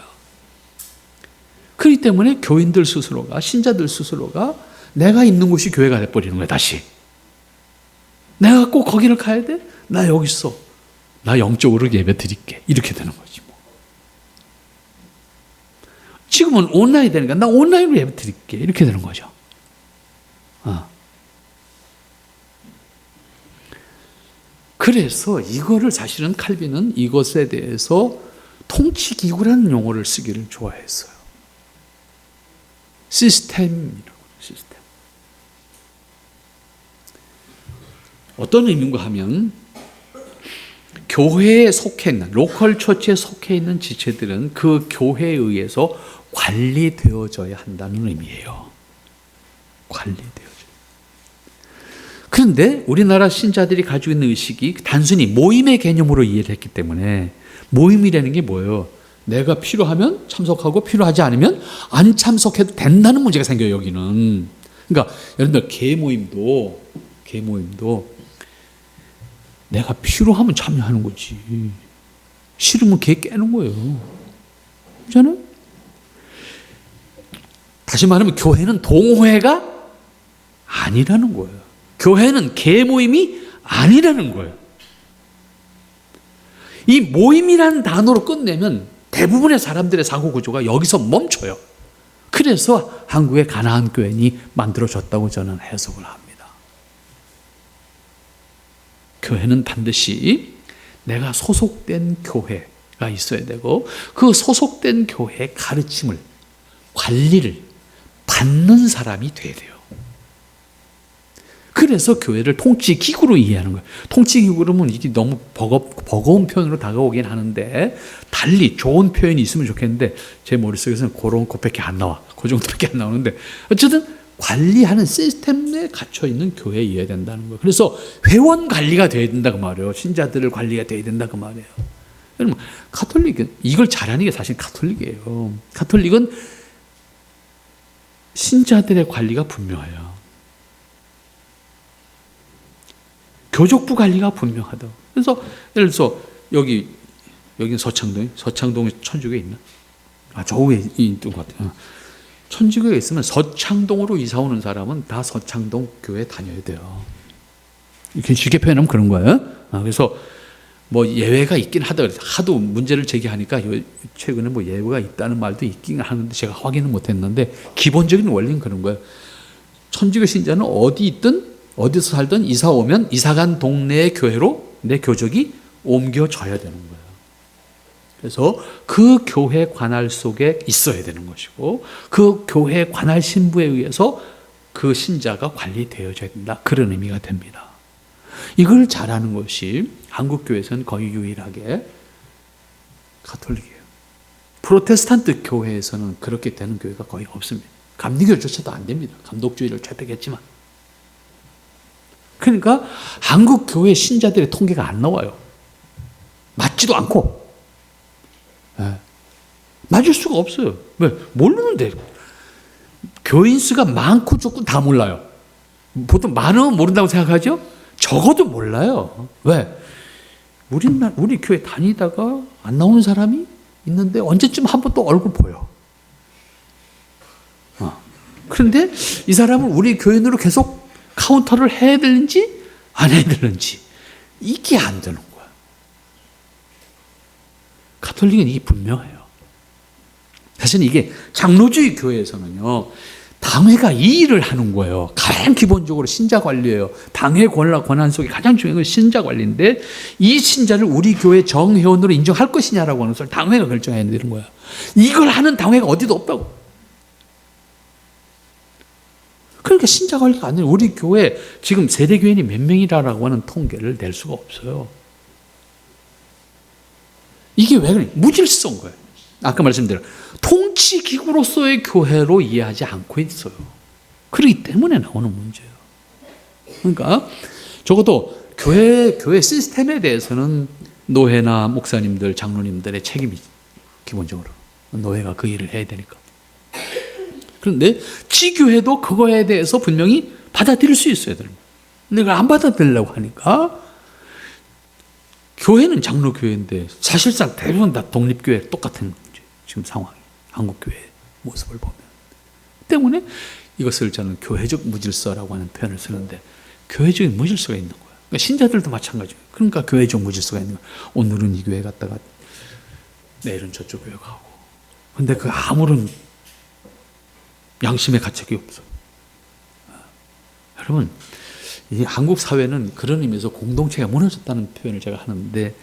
그렇기 때문에 교인들 스스로가, 신자들 스스로가 내가 있는 곳이 교회가 돼버리는 거예요, 다시. 내가 꼭 거기를 가야 돼? 나 여기 있어. 나 영적으로 예배 드릴게. 이렇게 되는 거지 뭐. 지금은 온라인 되니까 나 온라인으로 예배 드릴게. 이렇게 되는 거죠. 그래서 이거를 사실은 칼빈은 이것에 대해서 통치기구라는 용어를 쓰기를 좋아했어요. 시스템이라고. 시스템. 어떤 의미인가 하면 교회에 속해 있는, 로컬 처치에 속해 있는 지체들은 그 교회에 의해서 관리되어져야 한다는 의미예요. 관리되어져요. 그런데 우리나라 신자들이 가지고 있는 의식이 단순히 모임의 개념으로 이해를 했기 때문에 모임이라는 게 뭐예요? 내가 필요하면 참석하고 필요하지 않으면 안 참석해도 된다는 문제가 생겨요, 여기는. 그러니까 여러분들 개모임도 내가 필요하면 참여하는 거지. 싫으면 개 깨는 거예요. 그렇잖아요? 다시 말하면 교회는 동호회가 아니라는 거예요. 교회는 개모임이 아니라는 거예요. 이 모임이라는 단어로 끝내면 대부분의 사람들의 사고 구조가 여기서 멈춰요. 그래서 한국의 가나안 교회니 만들어졌다고 저는 해석을 합니다. 교회는 반드시 내가 소속된 교회가 있어야 되고 그 소속된 교회의 가르침을, 관리를 받는 사람이 돼야 돼요. 그래서 교회를 통치기구로 이해하는 거예요. 통치기구로는 이게 너무 버거운 표현으로 다가오긴 하는데 달리 좋은 표현이 있으면 좋겠는데 제 머릿속에서는 그런 것밖에 안 나와. 그 정도밖에 안 나오는데 어쨌든 관리하는 시스템에 갇혀 있는 교회여야 된다는 거예요. 그래서 회원 관리가 돼야 된다 그 말이에요. 신자들을 관리가 돼야 된다 그 말이에요. 여러분, 가톨릭은 이걸 잘하는 게 사실 가톨릭이에요. 가톨릭은 신자들의 관리가 분명해요. 교족부 관리가 분명하다. 그래서 예를 들어서 여기는 서창동에 천주교에 있나? 저 위에 있던 것 같아요. 천주교에 있으면 서창동으로 이사 오는 사람은 다 서창동 교회 다녀야 돼요. 이렇게 쉽게 표현하면 그런 거예요. 그래서 뭐 예외가 있긴 하도 문제를 제기하니까 최근에 뭐 예외가 있다는 말도 있긴 하는데 제가 확인은 못했는데 기본적인 원리는 그런 거예요. 천주교 신자는 어디 있든 어디서 살든 이사 오면 이사간 동네의 교회로 내 교적이 옮겨져야 되는 거예요. 그래서 그 교회 관할 속에 있어야 되는 것이고 그 교회 관할 신부에 의해서 그 신자가 관리되어져야 된다. 그런 의미가 됩니다. 이걸 잘하는 것이 한국 교회에서는 거의 유일하게 가톨릭이에요. 프로테스탄트 교회에서는 그렇게 되는 교회가 거의 없습니다. 감리교조차도 안 됩니다. 감독주의를 채택했지만. 그러니까 한국 교회 신자들의 통계가 안 나와요. 맞지도 않고. 맞을 수가 없어요. 왜? 모르는데. 교인 수가 많고 적고 다 몰라요. 보통 많으면 모른다고 생각하죠? 적어도 몰라요. 왜? 우리 교회 다니다가 안 나오는 사람이 있는데 언제쯤 한번 또 얼굴 보여. 그런데 이 사람은 우리 교인으로 계속 카운터를 해야 되는지 안 해야 되는지 이게 안 되는 거야. 가톨릭은 이게 분명해요. 사실 이게 장로주의 교회에서는요, 당회가 이 일을 하는 거예요. 가장 기본적으로 신자 관리예요. 당회 권한 속에 가장 중요한 건 신자 관리인데 이 신자를 우리 교회 정회원으로 인정할 것이냐라고 하는 것을 당회가 결정해야 되는 거야. 이걸 하는 당회가 어디도 없다고. 그러니까 신자 관리가 안 돼요. 우리 교회 지금 세대교인이 몇 명이라고 하는 통계를 낼 수가 없어요. 이게 왜 그래? 무질서인 거예요. 아까 말씀드린 통치기구로서의 교회로 이해하지 않고 있어요. 그렇기 때문에 나오는 문제예요. 그러니까 적어도 교회 시스템에 대해서는 노회나 목사님들, 장로님들의 책임이 기본적으로 노회가 그 일을 해야 되니까. 그런데 지교회도 그거에 대해서 분명히 받아들일 수 있어야 되는 거예요. 근데 그걸 안 받아들이려고 하니까 교회는 장로교회인데 사실상 대부분 다 독립교회 똑같은 거죠. 지금 상황이. 한국교회의 모습을 보면. 때문에 이것을 저는 교회적 무질서라고 하는 표현을 쓰는데 교회적인 무질서가 있는 거예요. 그러니까 신자들도 마찬가지예요. 그러니까 교회적 무질서가 있는 거예요. 오늘은 이 교회 갔다가 내일은 저쪽 교회 가고. 근데 그 아무런 양심의 가책이 없어요. 여러분, 이 한국 사회는 그런 의미에서 공동체가 무너졌다는 표현을 제가 하는데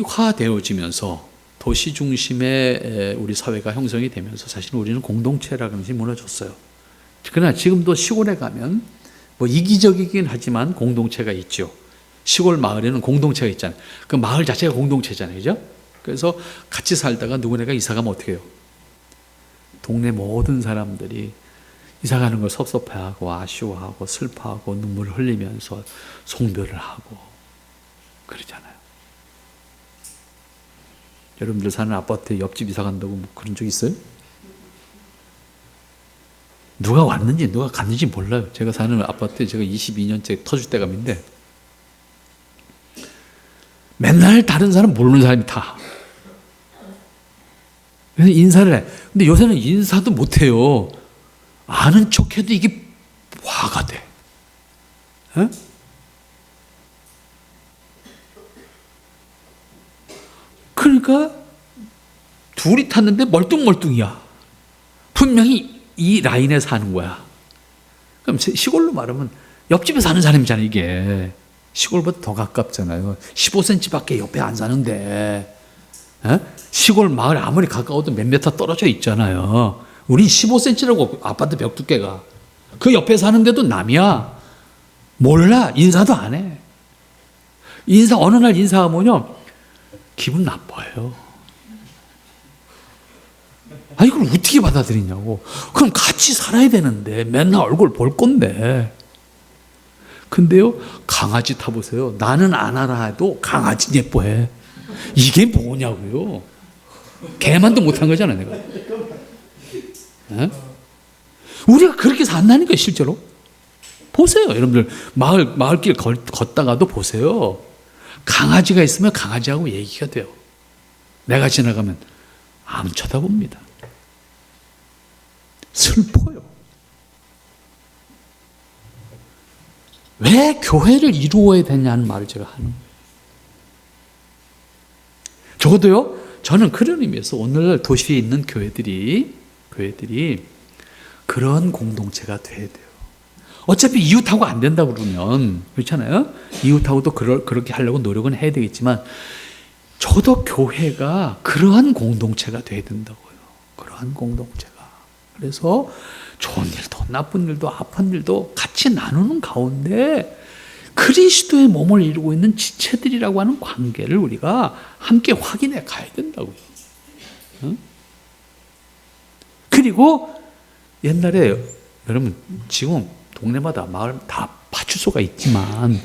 도시화되어지면서 도시 중심의 우리 사회가 형성이 되면서 사실 우리는 공동체라는 것이 무너졌어요. 그러나 지금도 시골에 가면 뭐 이기적이긴 하지만 공동체가 있죠. 시골 마을에는 공동체가 있잖아요. 그 마을 자체가 공동체잖아요. 그죠? 그래서 같이 살다가 누구네가 이사 가면 어떻게 해요? 동네 모든 사람들이 이사 가는 걸 섭섭해하고 아쉬워하고 슬퍼하고 눈물을 흘리면서 송별을 하고 그러잖아요. 여러분들 사는 아파트에 옆집 이사 간다고 뭐 그런 적 있어요? 누가 왔는지 누가 갔는지 몰라요. 제가 사는 아파트에 제가 22년째 터줏대감인데 맨날 다른 사람 모르는 사람이 다. 그래서 인사를 해. 근데 요새는 인사도 못해요. 아는 척해도 이게 화가 돼. 에? 그러니까 둘이 탔는데 멀뚱멀뚱이야. 분명히 이 라인에 사는 거야. 그럼 시골로 말하면 옆집에 사는 사람이잖아요. 이게 시골보다 더 가깝잖아요. 15cm밖에 옆에 안 사는데 시골 마을 아무리 가까워도 몇 미터 떨어져 있잖아요. 우린 15cm라고 아파트 벽 두께가. 그 옆에 사는데도 남이야. 몰라. 인사도 안 해. 어느 날 인사하면요 기분 나빠요. 아, 이걸 어떻게 받아들이냐고. 그럼 같이 살아야 되는데, 맨날 얼굴 볼 건데. 근데요, 강아지 타보세요. 나는 안 알아 해도 강아지 예뻐해. 이게 뭐냐고요. 개만도 못한 거잖아, 내가. 에? 우리가 그렇게 산다니까, 실제로. 보세요, 여러분들. 마을길 걷다가도 보세요. 강아지가 있으면 강아지하고 얘기가 돼요. 내가 지나가면 안 쳐다봅니다. 슬퍼요. 왜 교회를 이루어야 되냐는 말을 제가 하는 거예요. 적어도요, 저는 그런 의미에서 오늘날 도시에 있는 교회들이 그런 공동체가 돼야 돼요. 어차피 이웃하고 안 된다고 그러면, 그렇잖아요? 이웃하고도 그렇게 하려고 노력은 해야 되겠지만, 저도 교회가 그러한 공동체가 돼야 된다고요. 그러한 공동체가. 그래서 좋은 일도 나쁜 일도 아픈 일도 같이 나누는 가운데 그리스도의 몸을 이루고 있는 지체들이라고 하는 관계를 우리가 함께 확인해 가야 된다고요. 응? 그리고 옛날에 여러분 지금 동네마다 마을 다 파출소가 있지만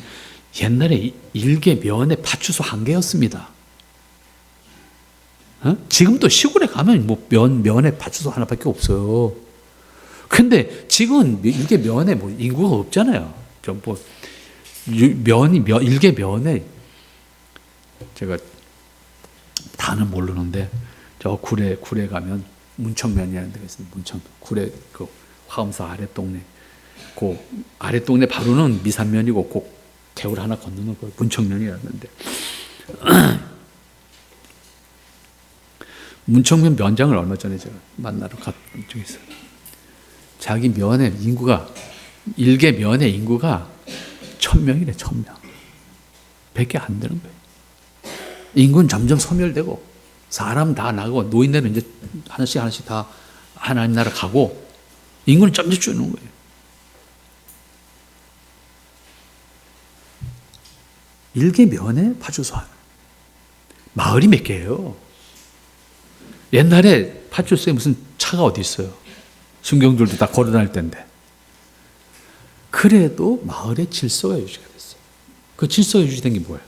옛날에 일개 면에 파출소 한 개였습니다. 지금도 시골에 가면 뭐 면에 파출소 하나밖에 없어요. 근데 지금은 일개 면에 뭐 인구가 없잖아요. 뭐 일개 면에 제가 다는 모르는데 저 구례 가면 문청면이라는 데가 있습니다. 문청 구례 그 화엄사 아랫동네 그 아랫동네 바로는 미산면이고 그 개울 하나 건너는 그 문청면이라는데. 문청면 면장을 얼마 전에 제가 만나러 간 적이 있어요. 자기 면의 인구가, 일개 면의 인구가 1000명이래, 1000명. 100개 안 되는 거예요. 인구는 점점 소멸되고, 사람 다 나가고, 노인네는 이제 하나씩 다 하나님 나라 가고, 인구는 점점 줄는 거예요. 일개 면에 파출소 하나. 마을이 몇 개예요? 옛날에 파출소에 무슨 차가 어디 있어요? 순경들도 다 걸어 다닐 때인데. 그래도 마을의 질서가 유지가 됐어요. 그 질서가 유지된 게 뭐예요?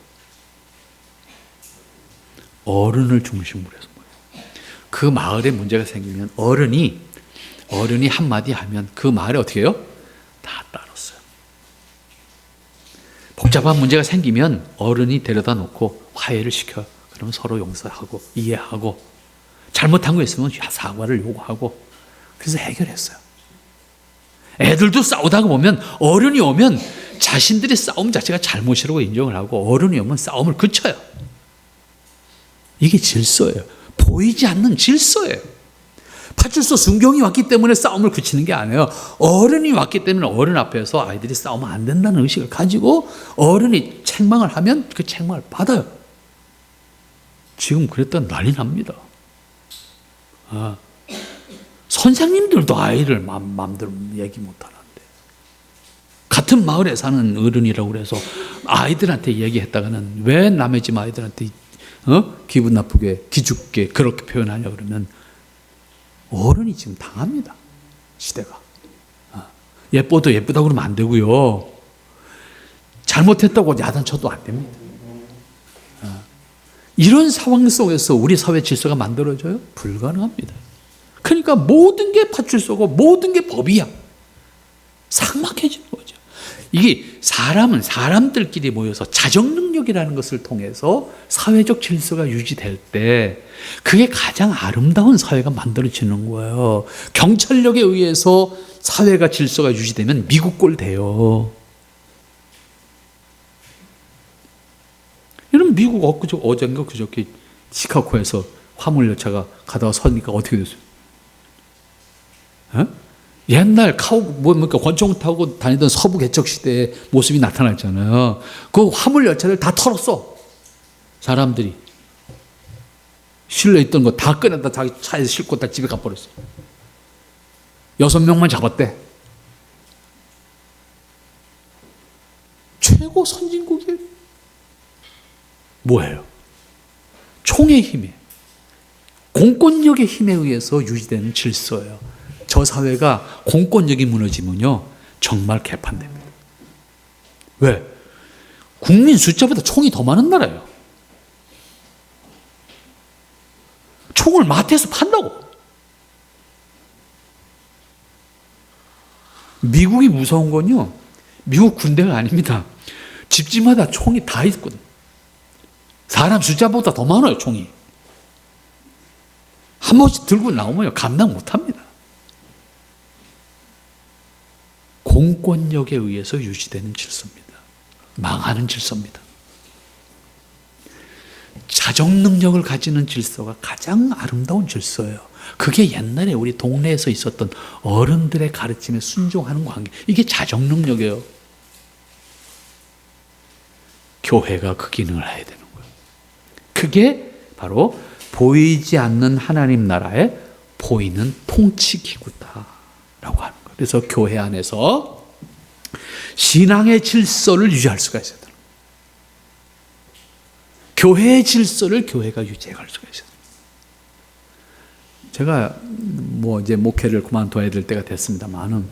어른을 중심으로 해서 뭐예요? 그 마을에 문제가 생기면 어른이 한마디 하면 그 마을에 어떻게 해요? 다 따랐어요. 복잡한 문제가 생기면 어른이 데려다 놓고 화해를 시켜요. 그러면 서로 용서하고 이해하고 잘못한 거 있으면 사과를 요구하고 그래서 해결했어요. 애들도 싸우다가 보면 어른이 오면 자신들의 싸움 자체가 잘못이라고 인정을 하고 어른이 오면 싸움을 그쳐요. 이게 질서예요. 보이지 않는 질서예요. 파출소 순경이 왔기 때문에 싸움을 그치는 게 아니에요. 어른이 왔기 때문에 어른 앞에서 아이들이 싸우면 안 된다는 의식을 가지고 어른이 책망을 하면 그 책망을 받아요. 지금 그랬더니 난리 납니다. 선생님들도 아이를 마음대로 얘기 못하는데 같은 마을에 사는 어른이라고 그래서 아이들한테 얘기했다가는 왜 남의 집 아이들한테 기분 나쁘게 기죽게 그렇게 표현하냐 그러면 어른이 지금 당합니다. 시대가. 예뻐도 예쁘다고 그러면 안 되고요. 잘못했다고 야단쳐도 안 됩니다. 이런 상황 속에서 우리 사회 질서가 만들어져요? 불가능합니다. 그러니까 모든 게 파출소고 모든 게 법이야. 삭막해지는 거죠. 이게 사람들끼리 모여서 자정 능력이라는 것을 통해서 사회적 질서가 유지될 때 그게 가장 아름다운 사회가 만들어지는 거예요. 경찰력에 의해서 사회가 질서가 유지되면 미국 꼴 돼요. 여러분 미국 어젠가 그저께 시카고에서 화물열차가 가다가 서니까 어떻게 됐어요? 옛날 권총 타고 다니던 서부 개척 시대의 모습이 나타났잖아요. 그 화물열차를 다 털었어. 사람들이 실내 있던 거 다 꺼내다 자기 차에 싣고 다 집에 가버렸어. 6명만 잡았대. 최고 선진국이 뭐예요? 총의 힘이에요. 공권력의 힘에 의해서 유지되는 질서예요. 저 사회가 공권력이 무너지면요, 정말 개판됩니다. 왜? 국민 숫자보다 총이 더 많은 나라예요. 총을 마트에서 판다고. 미국이 무서운 건요, 미국 군대가 아닙니다. 집집마다 총이 다 있거든. 사람 숫자보다 더 많아요, 총이. 한 번씩 들고 나오면 감당 못 합니다. 공권력에 의해서 유지되는 질서입니다. 망하는 질서입니다. 자정 능력을 가지는 질서가 가장 아름다운 질서예요. 그게 옛날에 우리 동네에서 있었던 어른들의 가르침에 순종하는 관계. 이게 자정 능력이에요. 교회가 그 기능을 해야 되는 거예요. 그게 바로 보이지 않는 하나님 나라의 보이는 통치기구다라고 하는 거예요. 그래서 교회 안에서 신앙의 질서를 유지할 수가 있어야 돼요. 교회의 질서를 교회가 유지해갈 수가 있어요. 제가 이제 목회를 그만둬야 될 때가 됐습니다만은,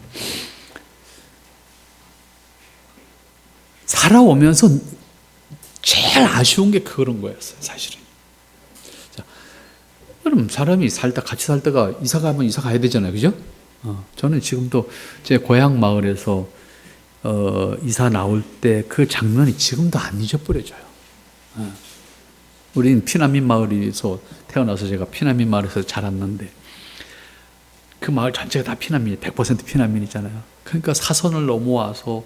살아오면서 제일 아쉬운 게 그런 거였어요, 사실은. 자, 그럼 사람이 같이 살다가 이사 가면 이사 가야 되잖아요, 그죠? 저는 지금도 제 고향 마을에서 이사 나올 때 그 장면이 지금도 안 잊어버려져요. 우린 피난민 마을에서 태어나서 제가 피난민 마을에서 자랐는데, 그 마을 전체가 다 피난민이 100% 피난민이잖아요. 그러니까 사선을 넘어와서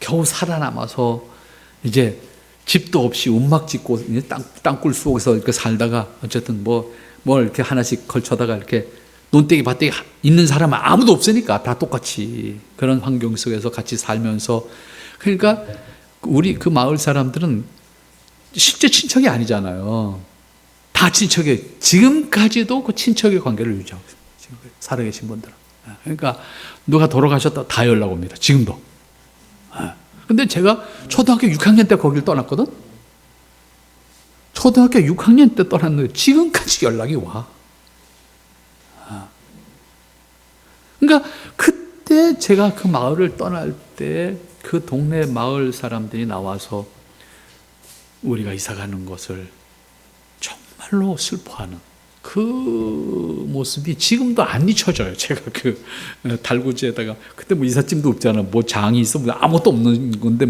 겨우 살아남아서 이제 집도 없이 움막 짓고 땅굴 속에서 이렇게 살다가 어쨌든 뭘 이렇게 하나씩 걸쳐다가 이렇게 논대기 밭대기 있는 사람은 아무도 없으니까 다 똑같이 그런 환경 속에서 같이 살면서, 그러니까 우리 그 마을 사람들은 실제 친척이 아니잖아요. 다 친척이, 지금까지도 그 친척의 관계를 유지하고 있습니다. 지금 살아계신 분들은. 그러니까 누가 돌아가셨다 다 연락 옵니다. 지금도. 근데 제가 초등학교 6학년 때 거기를 떠났거든. 초등학교 6학년 때 떠났는데 지금까지 연락이 와. 그러니까 그때 제가 그 마을을 떠날 때 그 동네 마을 사람들이 나와서 우리가 이사 가는 것을 정말로 슬퍼하는 그 모습이 지금도 안 잊혀져요. 제가 그 달구지에다가, 그때 이삿짐도 없잖아. 장이 있어. 아무것도 없는 건데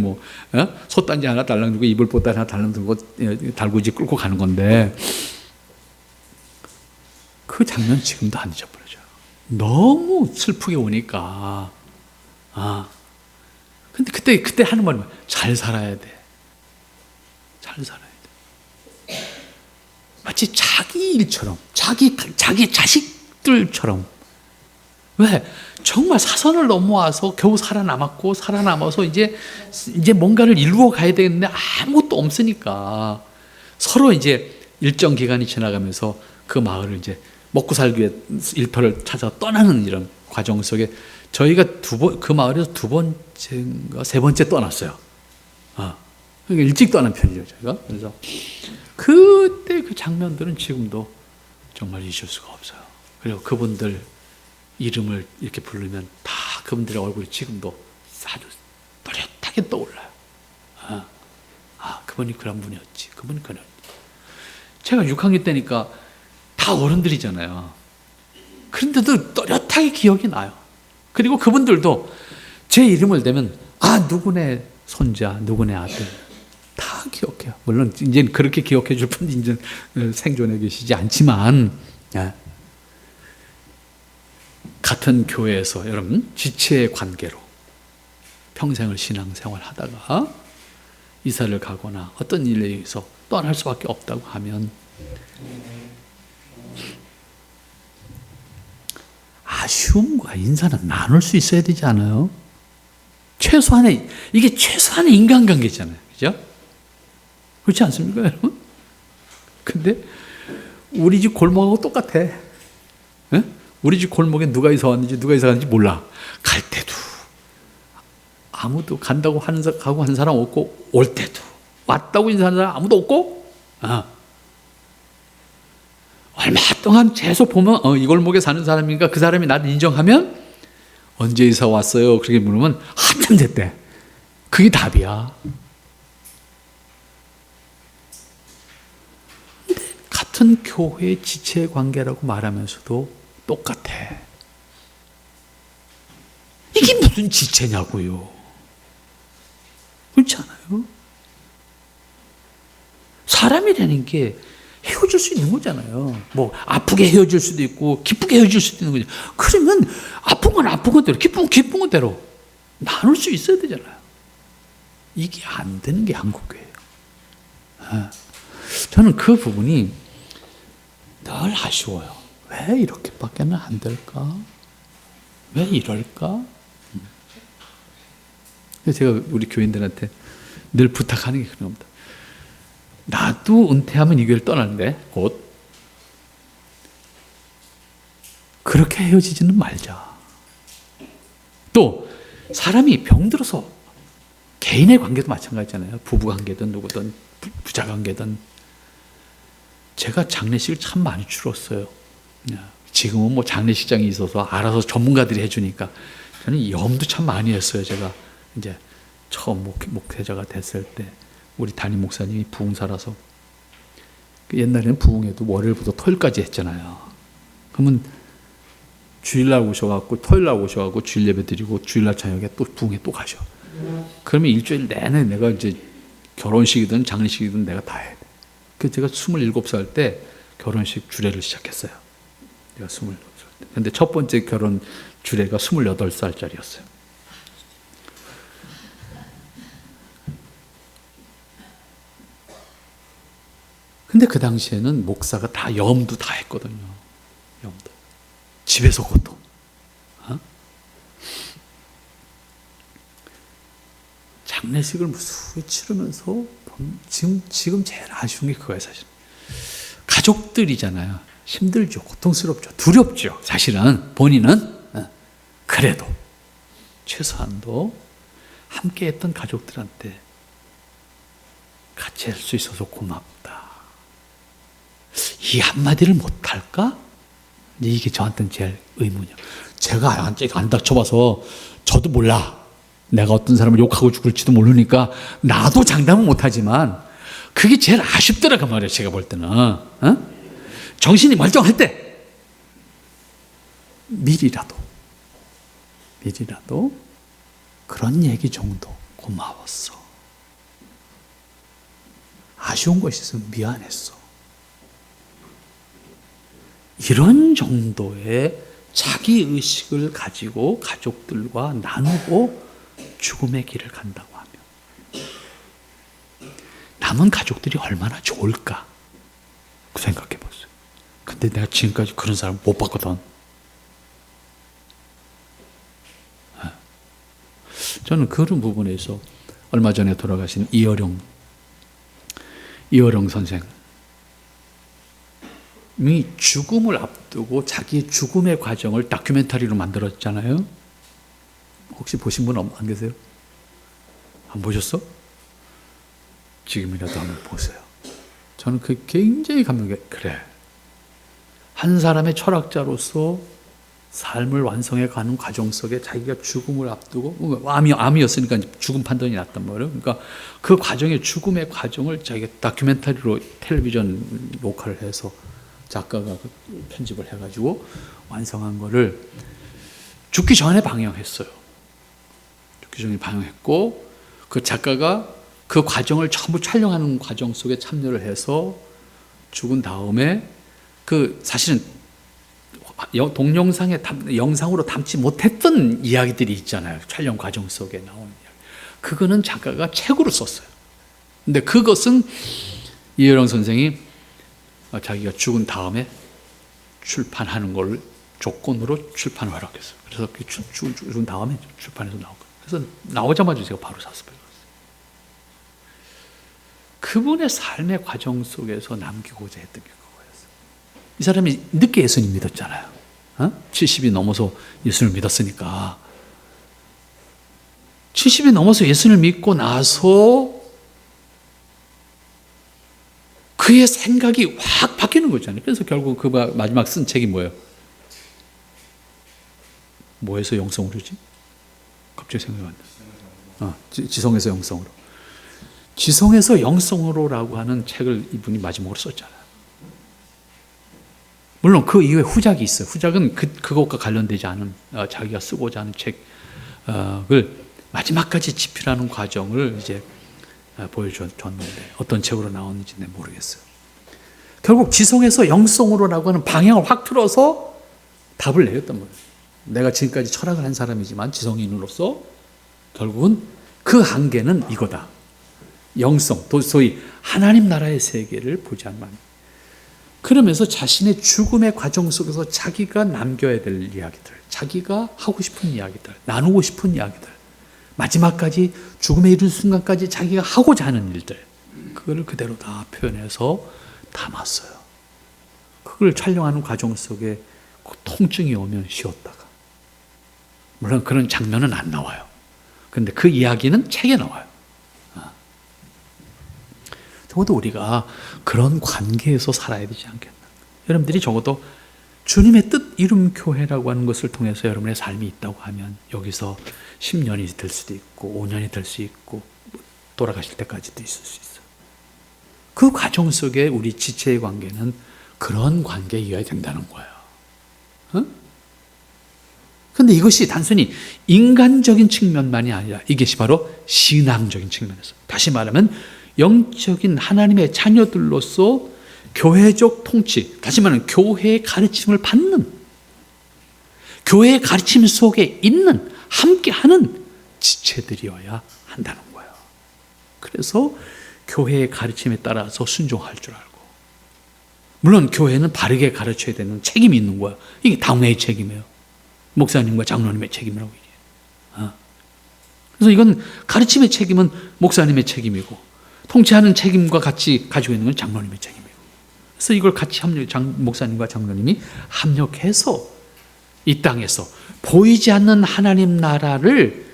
솥단지 하나 달랑 들고 이불 보따리 하나 달랑 들고 달구지 끌고 가는 건데, 그 장면 지금도 안 잊어버려져요. 너무 슬프게 오니까. 근데 그때 하는 말은 잘 살아야 돼. 잘 살아야 돼. 마치 자기 일처럼, 자기 자식들처럼. 왜? 정말 사선을 넘어와서 겨우 살아남아서 이제 뭔가를 이루어 가야 되는데 아무것도 없으니까 서로 이제 일정 기간이 지나가면서 그 마을을 이제 먹고 살기 위해 일터를 찾아 떠나는 이런 과정 속에 저희가 그 마을에서 2번째인가 3번째 떠났어요. 그러니까 일찍 떠난 편이죠, 저희가. 그래서 그때 그 장면들은 지금도 정말 잊을 수가 없어요. 그리고 그분들 이름을 이렇게 부르면 다 그분들의 얼굴이 지금도 아주 또렷하게 떠올라요. 그분이 그런 분이었지. 그분이 그런. 제가 6학년 때니까 다 어른들이잖아요. 그런데도 또렷하게 기억이 나요. 그리고 그분들도 제 이름을 대면 누구네 손자, 누구네 아들 다 기억해요. 물론 이제 그렇게 기억해 줄 분이 이제 생존해 계시지 않지만, 같은 교회에서 여러분 지체의 관계로 평생을 신앙생활 하다가 이사를 가거나 어떤 일에 의해서 떠날 수밖에 없다고 하면 아쉬움과 인사는 나눌 수 있어야 되지 않아요? 이게 최소한의 인간관계잖아요. 그죠? 그렇지 않습니까, 여러분? 근데 우리 집 골목하고 똑같아. 우리 집 골목에 누가 이사 왔는지 누가 이사 갔는지 몰라. 갈 때도 아무도 가고 하는 사람 없고, 올 때도 왔다고 인사하는 사람 아무도 없고, 얼마 동안 계속 보면 이 골목에 사는 사람이니까 그 사람이 나를 인정하면 언제 이사 왔어요? 그렇게 물으면 한참 됐대. 그게 답이야. 근데 같은 교회의 지체 관계라고 말하면서도 똑같아. 이게 무슨 지체냐고요. 그렇지 않아요? 사람이라는 게 헤어질 수 있는 거잖아요. 뭐 아프게 헤어질 수도 있고 기쁘게 헤어질 수도 있는 거죠. 그러면 아픈 건 아픈 것대로, 기쁜 건 기쁜 것대로 나눌 수 있어야 되잖아요. 이게 안 되는 게 한국교회예요. 저는 그 부분이 늘 아쉬워요. 왜 이렇게밖에는 안 될까? 왜 이럴까? 그래서 제가 우리 교인들한테 늘 부탁하는 게 그런 겁니다. 나도 은퇴하면 이 교회를 떠나는데 곧 그렇게 헤어지지는 말자. 또 사람이 병들어서 개인의 관계도 마찬가지잖아요. 부부 관계든 누구든 부자 관계든. 제가 장례식을 참 많이 치렀어요. 지금은 뭐 장례식장이 있어서 알아서 전문가들이 해주니까 저는 염도 참 많이 했어요. 제가 이제 처음 목회자가 됐을 때 우리 담임 목사님이 부흥사라서 옛날에는 부흥회도 월요일부터 토요일까지 했잖아요. 그러면 주일날 오셔갖고 토요일날 오셔갖고 주일 예배 드리고 주일날 저녁에 또 부흥회 또 가셔. 그러면 일주일 내내 내가 이제 결혼식이든 장례식이든 내가 다 해. 그래서 제가 27살 때 결혼식 주례를 시작했어요. 제가 27살 때. 근데 첫 번째 결혼 주례가 28살짜리였어요. 근데 그 당시에는 목사가 다 염도 다 했거든요. 염도. 집에서 그것도. 장례식을 무수히 치르면서 지금 제일 아쉬운 게 그거예요, 사실. 가족들이잖아요. 힘들죠. 고통스럽죠. 두렵죠. 사실은 본인은. 그래도 최소한도 함께 했던 가족들한테 같이 할 수 있어서 고맙다. 이 한마디를 못할까? 이게 저한테는 제일 의문이에요. 제가 아직 안 다쳐봐서 저도 몰라. 내가 어떤 사람을 욕하고 죽을지도 모르니까 나도 장담은 못하지만 그게 제일 아쉽더라고 말이에요. 제가 볼 때는. 정신이 멀쩡할 때 미리라도 그런 얘기 정도 고마웠어. 아쉬운 것이 있으면 미안했어. 이런 정도의 자기의식을 가지고 가족들과 나누고 죽음의 길을 간다고 하면 남은 가족들이 얼마나 좋을까 생각해 보세요. 근데 내가 지금까지 그런 사람 못 봤거든. 저는 그런 부분에서 얼마 전에 돌아가신 이어령 선생이 죽음을 앞두고 자기의 죽음의 과정을 다큐멘터리로 만들었잖아요. 혹시 보신 분 안 계세요? 안 보셨어? 지금이라도 한번 보세요. 저는 그게 굉장히 그래. 한 사람의 철학자로서 삶을 완성해 가는 과정 속에 자기가 죽음을 앞두고 암이었으니까 죽음 판단이 났단 말이에요. 그러니까 그 과정의 죽음의 과정을 자기가 다큐멘터리로 텔레비전 녹화를 해서 작가가 편집을 해가지고 완성한 거를 죽기 전에 방영했어요. 죽기 전에 방영했고 그 작가가 그 과정을 전부 촬영하는 과정 속에 참여를 해서 죽은 다음에 그 사실은 동영상에 영상으로 담지 못했던 이야기들이 있잖아요. 촬영 과정 속에 나오는 이야기. 그거는 작가가 책으로 썼어요. 근데 그것은 이혜령 선생이 자기가 죽은 다음에 출판하는 걸 조건으로 출판을 허락했어요. 그래서 죽은 다음에 출판해서 나온 거예요. 그래서 나오자마자 제가 바로 사서 읽었어요. 그분의 삶의 과정 속에서 남기고자 했던 게 그거였어요. 이 사람이 늦게 예수님 믿었잖아요. 70이 넘어서 예수를 믿었으니까. 70이 넘어서 예수를 믿고 나서 그의 생각이 확 바뀌는 거잖아요. 그래서 결국 그 마지막 쓴 책이 뭐예요? 뭐에서 영성으로지? 갑자기 생각이 안 나. 지성에서 영성으로. 지성에서 영성으로라고 하는 책을 이분이 마지막으로 썼잖아요. 물론 그 이후에 후작이 있어요. 후작은 그것과 관련되지 않은 자기가 쓰고자 하는 책을 마지막까지 집필하는 과정을 이제 보여줬는데 어떤 책으로 나왔는지 모르겠어요. 결국 지성에서 영성으로라고 하는 방향을 확 틀어서 답을 내렸단 말이에요. 내가 지금까지 철학을 한 사람이지만 지성인으로서 결국은 그 한계는 이거다. 영성, 소위 하나님 나라의 세계를 보지 않는 마음. 그러면서 자신의 죽음의 과정 속에서 자기가 남겨야 될 이야기들, 자기가 하고 싶은 이야기들, 나누고 싶은 이야기들, 마지막까지 죽음에 이른 순간까지 자기가 하고자 하는 일들, 그걸 그대로 다 표현해서 담았어요. 그걸 촬영하는 과정 속에 통증이 오면 쉬었다가, 물론 그런 장면은 안 나와요. 그런데 그 이야기는 책에 나와요. 적어도 우리가 그런 관계에서 살아야 되지 않겠나. 여러분들이 적어도 주님의 뜻 이룸 교회라고 하는 것을 통해서 여러분의 삶이 있다고 하면 여기서 10년이 될 수도 있고 5년이 될 수 있고 돌아가실 때까지도 있을 수 있어요. 그 과정 속에 우리 지체의 관계는 그런 관계이어야 된다는 거예요. 그런데 이것이 단순히 인간적인 측면만이 아니라 이것이 바로 신앙적인 측면에서, 다시 말하면 영적인 하나님의 자녀들로서 교회적 통치, 다시 말하면 교회의 가르침을 받는, 교회의 가르침 속에 있는, 함께하는 지체들이어야 한다는 거예요. 그래서 교회의 가르침에 따라서 순종할 줄 알고, 물론 교회는 바르게 가르쳐야 되는 책임이 있는 거예요. 이게 당회의 책임이에요. 목사님과 장로님의 책임이라고 얘기해요. 그래서 이건 가르침의 책임은 목사님의 책임이고 통치하는 책임과 같이 가지고 있는 건 장로님의 책임이고, 그래서 이걸 같이 목사님과 장로님이 합력해서 이 땅에서 보이지 않는 하나님 나라를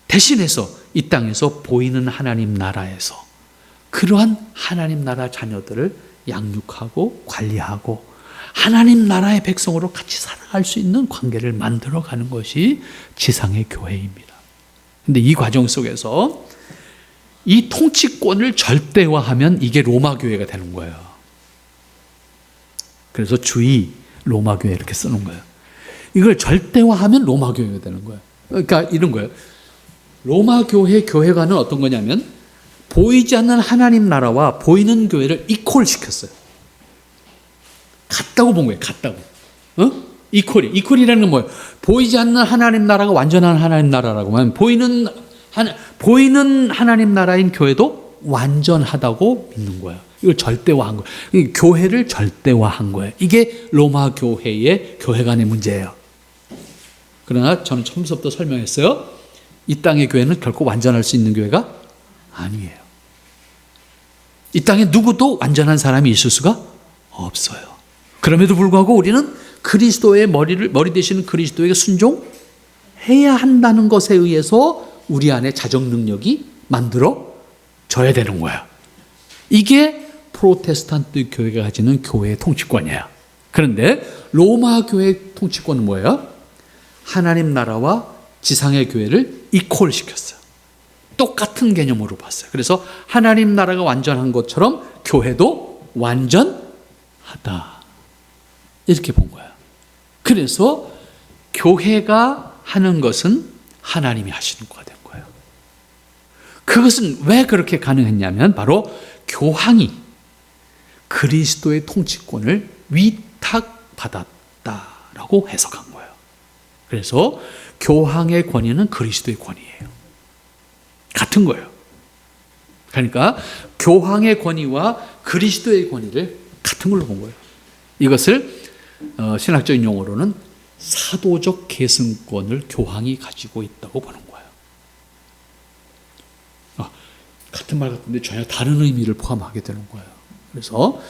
대신해서 이 땅에서 보이는 하나님 나라에서 그러한 하나님 나라 자녀들을 양육하고 관리하고 하나님 나라의 백성으로 같이 살아갈 수 있는 관계를 만들어가는 것이 지상의 교회입니다. 그런데 이 과정 속에서 이 통치권을 절대화하면 이게 로마 교회가 되는 거예요. 그래서 주의 로마 교회 이렇게 쓰는 거예요. 이걸 절대화하면 로마 교회가 되는 거예요. 그러니까 이런 거예요. 로마 교회 교회관은 어떤 거냐면 보이지 않는 하나님 나라와 보이는 교회를 이퀄시켰어요. 같다고 본 거예요. 같다고. 이퀄이라는 건 뭐예요? 보이지 않는 하나님 나라가 완전한 하나님 나라라고 하면 보이는 하나님 나라인 교회도 완전하다고 믿는 거예요. 이걸 절대화한 거예요. 교회를 절대화한 거예요. 이게 로마 교회의 교회관의 문제예요. 그러나 저는 처음부터 설명했어요. 이 땅의 교회는 결코 완전할 수 있는 교회가 아니에요. 이 땅에 누구도 완전한 사람이 있을 수가 없어요. 그럼에도 불구하고 우리는 그리스도의 머리 되시는 그리스도에게 순종해야 한다는 것에 의해서 우리 안에 자정 능력이 만들어져야 되는 거야. 이게 프로테스탄트 교회가 가지는 교회의 통치권이에요. 그런데 로마 교회의 통치권은 뭐예요? 하나님 나라와 지상의 교회를 이퀄시켰어요. 똑같은 개념으로 봤어요. 그래서 하나님 나라가 완전한 것처럼 교회도 완전하다, 이렇게 본 거예요. 그래서 교회가 하는 것은 하나님이 하시는 거가 된 거예요. 그것은 왜 그렇게 가능했냐면 바로 교황이 그리스도의 통치권을 위탁받았다라고 해석한 거예요. 그래서 교황의 권위는 그리스도의 권위예요. 같은 거예요. 그러니까 교황의 권위와 그리스도의 권위를 같은 걸로 본 거예요. 이것을 신학적인 용어로는 사도적 계승권을 교황이 가지고 있다고 보는 거예요. 같은 말 같은데 전혀 다른 의미를 포함하게 되는 거예요. 그래서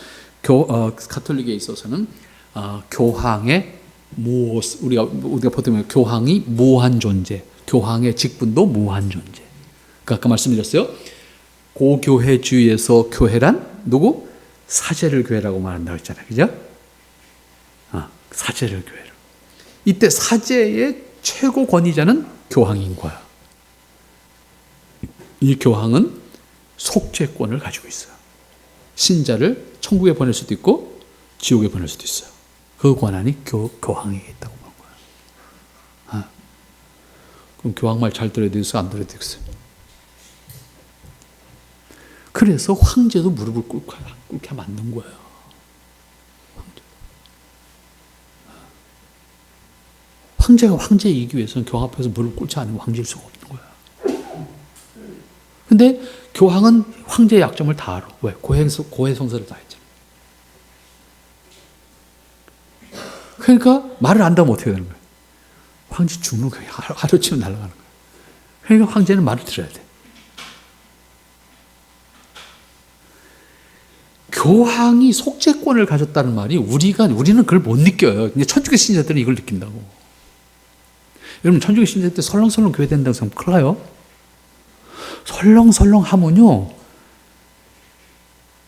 가톨릭에 있어서는 교황의 우리가 보통 교황이 무한 존재, 교황의 직분도 무한 존재. 아까 말씀드렸어요. 고교회주의에서 교회란 누구? 사제를 교회라고 말한다고 했잖아요. 그죠? 사제를 교회로. 이때 사제의 최고 권위자는 교황인 거야. 이 교황은 속죄권을 가지고 있어요. 신자를 천국에 보낼 수도 있고 지옥에 보낼 수도 있어요. 그 권한이 교황에게 있다고 보는 거야. 그럼 교황 말 잘 들어야 되겠어? 안 들어야 되겠어? 그래서 황제도 무릎을 꿇게 만든 거예요. 황제가 황제이기 위해서는 교황 앞에서 무릎 꿇지 않으면 황제일 수가 없는 거야. 근데 교황은 황제의 약점을 다 알아. 왜? 고해성사를 다 했잖아. 그러니까 말을 안다면 어떻게 되는 거야? 황제 죽는 거야. 하루치면 날아가는 거야. 그러니까 황제는 말을 들어야 돼. 교황이 속죄권을 가졌다는 말이 우리는 그걸 못 느껴요. 근데 천주교 신자들은 이걸 느낀다고. 여러분, 천주교 신자 때 설렁설렁 교회 된다고 생각하면 큰일 나요. 설렁설렁 하면요,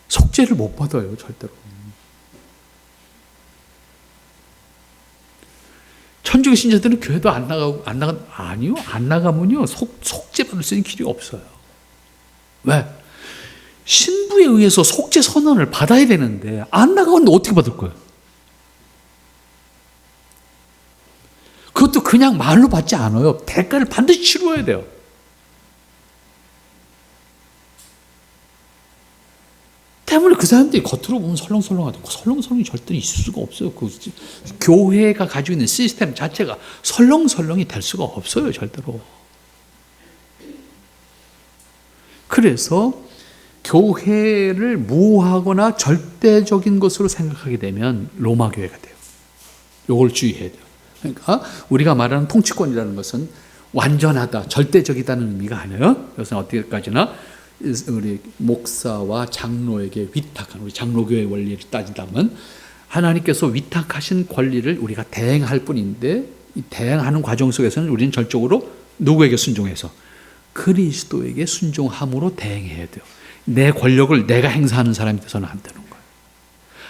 속죄를 못 받아요, 절대로. 천주교 신자들은 교회도 안 나가면요, 속죄 받을 수 있는 길이 없어요. 왜? 신부에 의해서 속죄 선언을 받아야 되는데, 안 나가는데 어떻게 받을 거예요? 그것도 그냥 말로 받지 않아요. 대가를 반드시 치러야 돼요. 때문에 그 사람들이 겉으로 보면 설렁설렁하고 설렁설렁이 절대 있을 수가 없어요. 그 교회가 가지고 있는 시스템 자체가 설렁설렁이 될 수가 없어요, 절대로. 그래서 교회를 무오하거나 절대적인 것으로 생각하게 되면 로마 교회가 돼요. 이걸 주의해야 돼요. 그러니까 우리가 말하는 통치권이라는 것은 완전하다, 절대적이다는 의미가 아니에요. 그래서 어디까지나 우리 목사와 장로에게 위탁한, 우리 장로교회 원리를 따지자면 하나님께서 위탁하신 권리를 우리가 대행할 뿐인데, 이 대행하는 과정 속에서는 우리는 절적으로 누구에게 순종해서? 그리스도에게 순종함으로 대행해야 돼요. 내 권력을 내가 행사하는 사람이 돼서는 안 되는 거예요.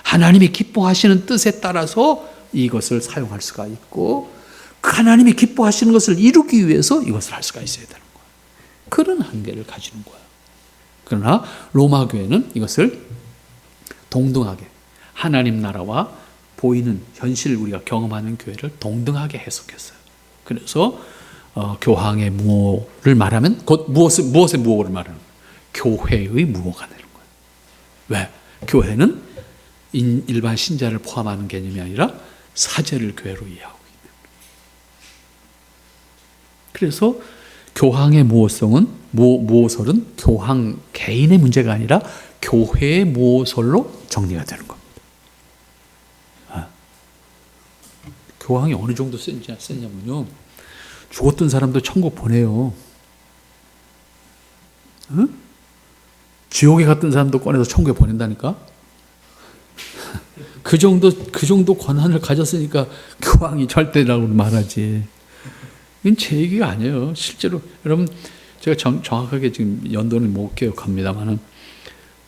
하나님이 기뻐하시는 뜻에 따라서 이것을 사용할 수가 있고, 하나님이 기뻐하시는 것을 이루기 위해서 이것을 할 수가 있어야 되는 거예요. 그런 한계를 가지는 거예요. 그러나 로마 교회는 이것을 동등하게, 하나님 나라와 보이는 현실, 우리가 경험하는 교회를 동등하게 해석했어요. 그래서 교황의 무호를 말하면 곧 무엇의 무호를 말하는 거예요? 교회의 무호가 되는 거예요. 왜? 교회는 일반 신자를 포함하는 개념이 아니라 사제를 교회로 이해하고 있는 거예요. 그래서 교황의 무호설은 교황 개인의 문제가 아니라 교회의 무호설로 정리가 되는 겁니다. 교황이 어느 정도 센냐면요, 죽었던 사람도 천국 보내요. 응? 지옥에 갔던 사람도 꺼내서 천국에 보낸다니까? 그 정도 권한을 가졌으니까 교황이 절대라고 말하지. 이건 제 얘기가 아니에요. 실제로, 여러분, 제가 정확하게 지금 연도는 못 기억합니다만은,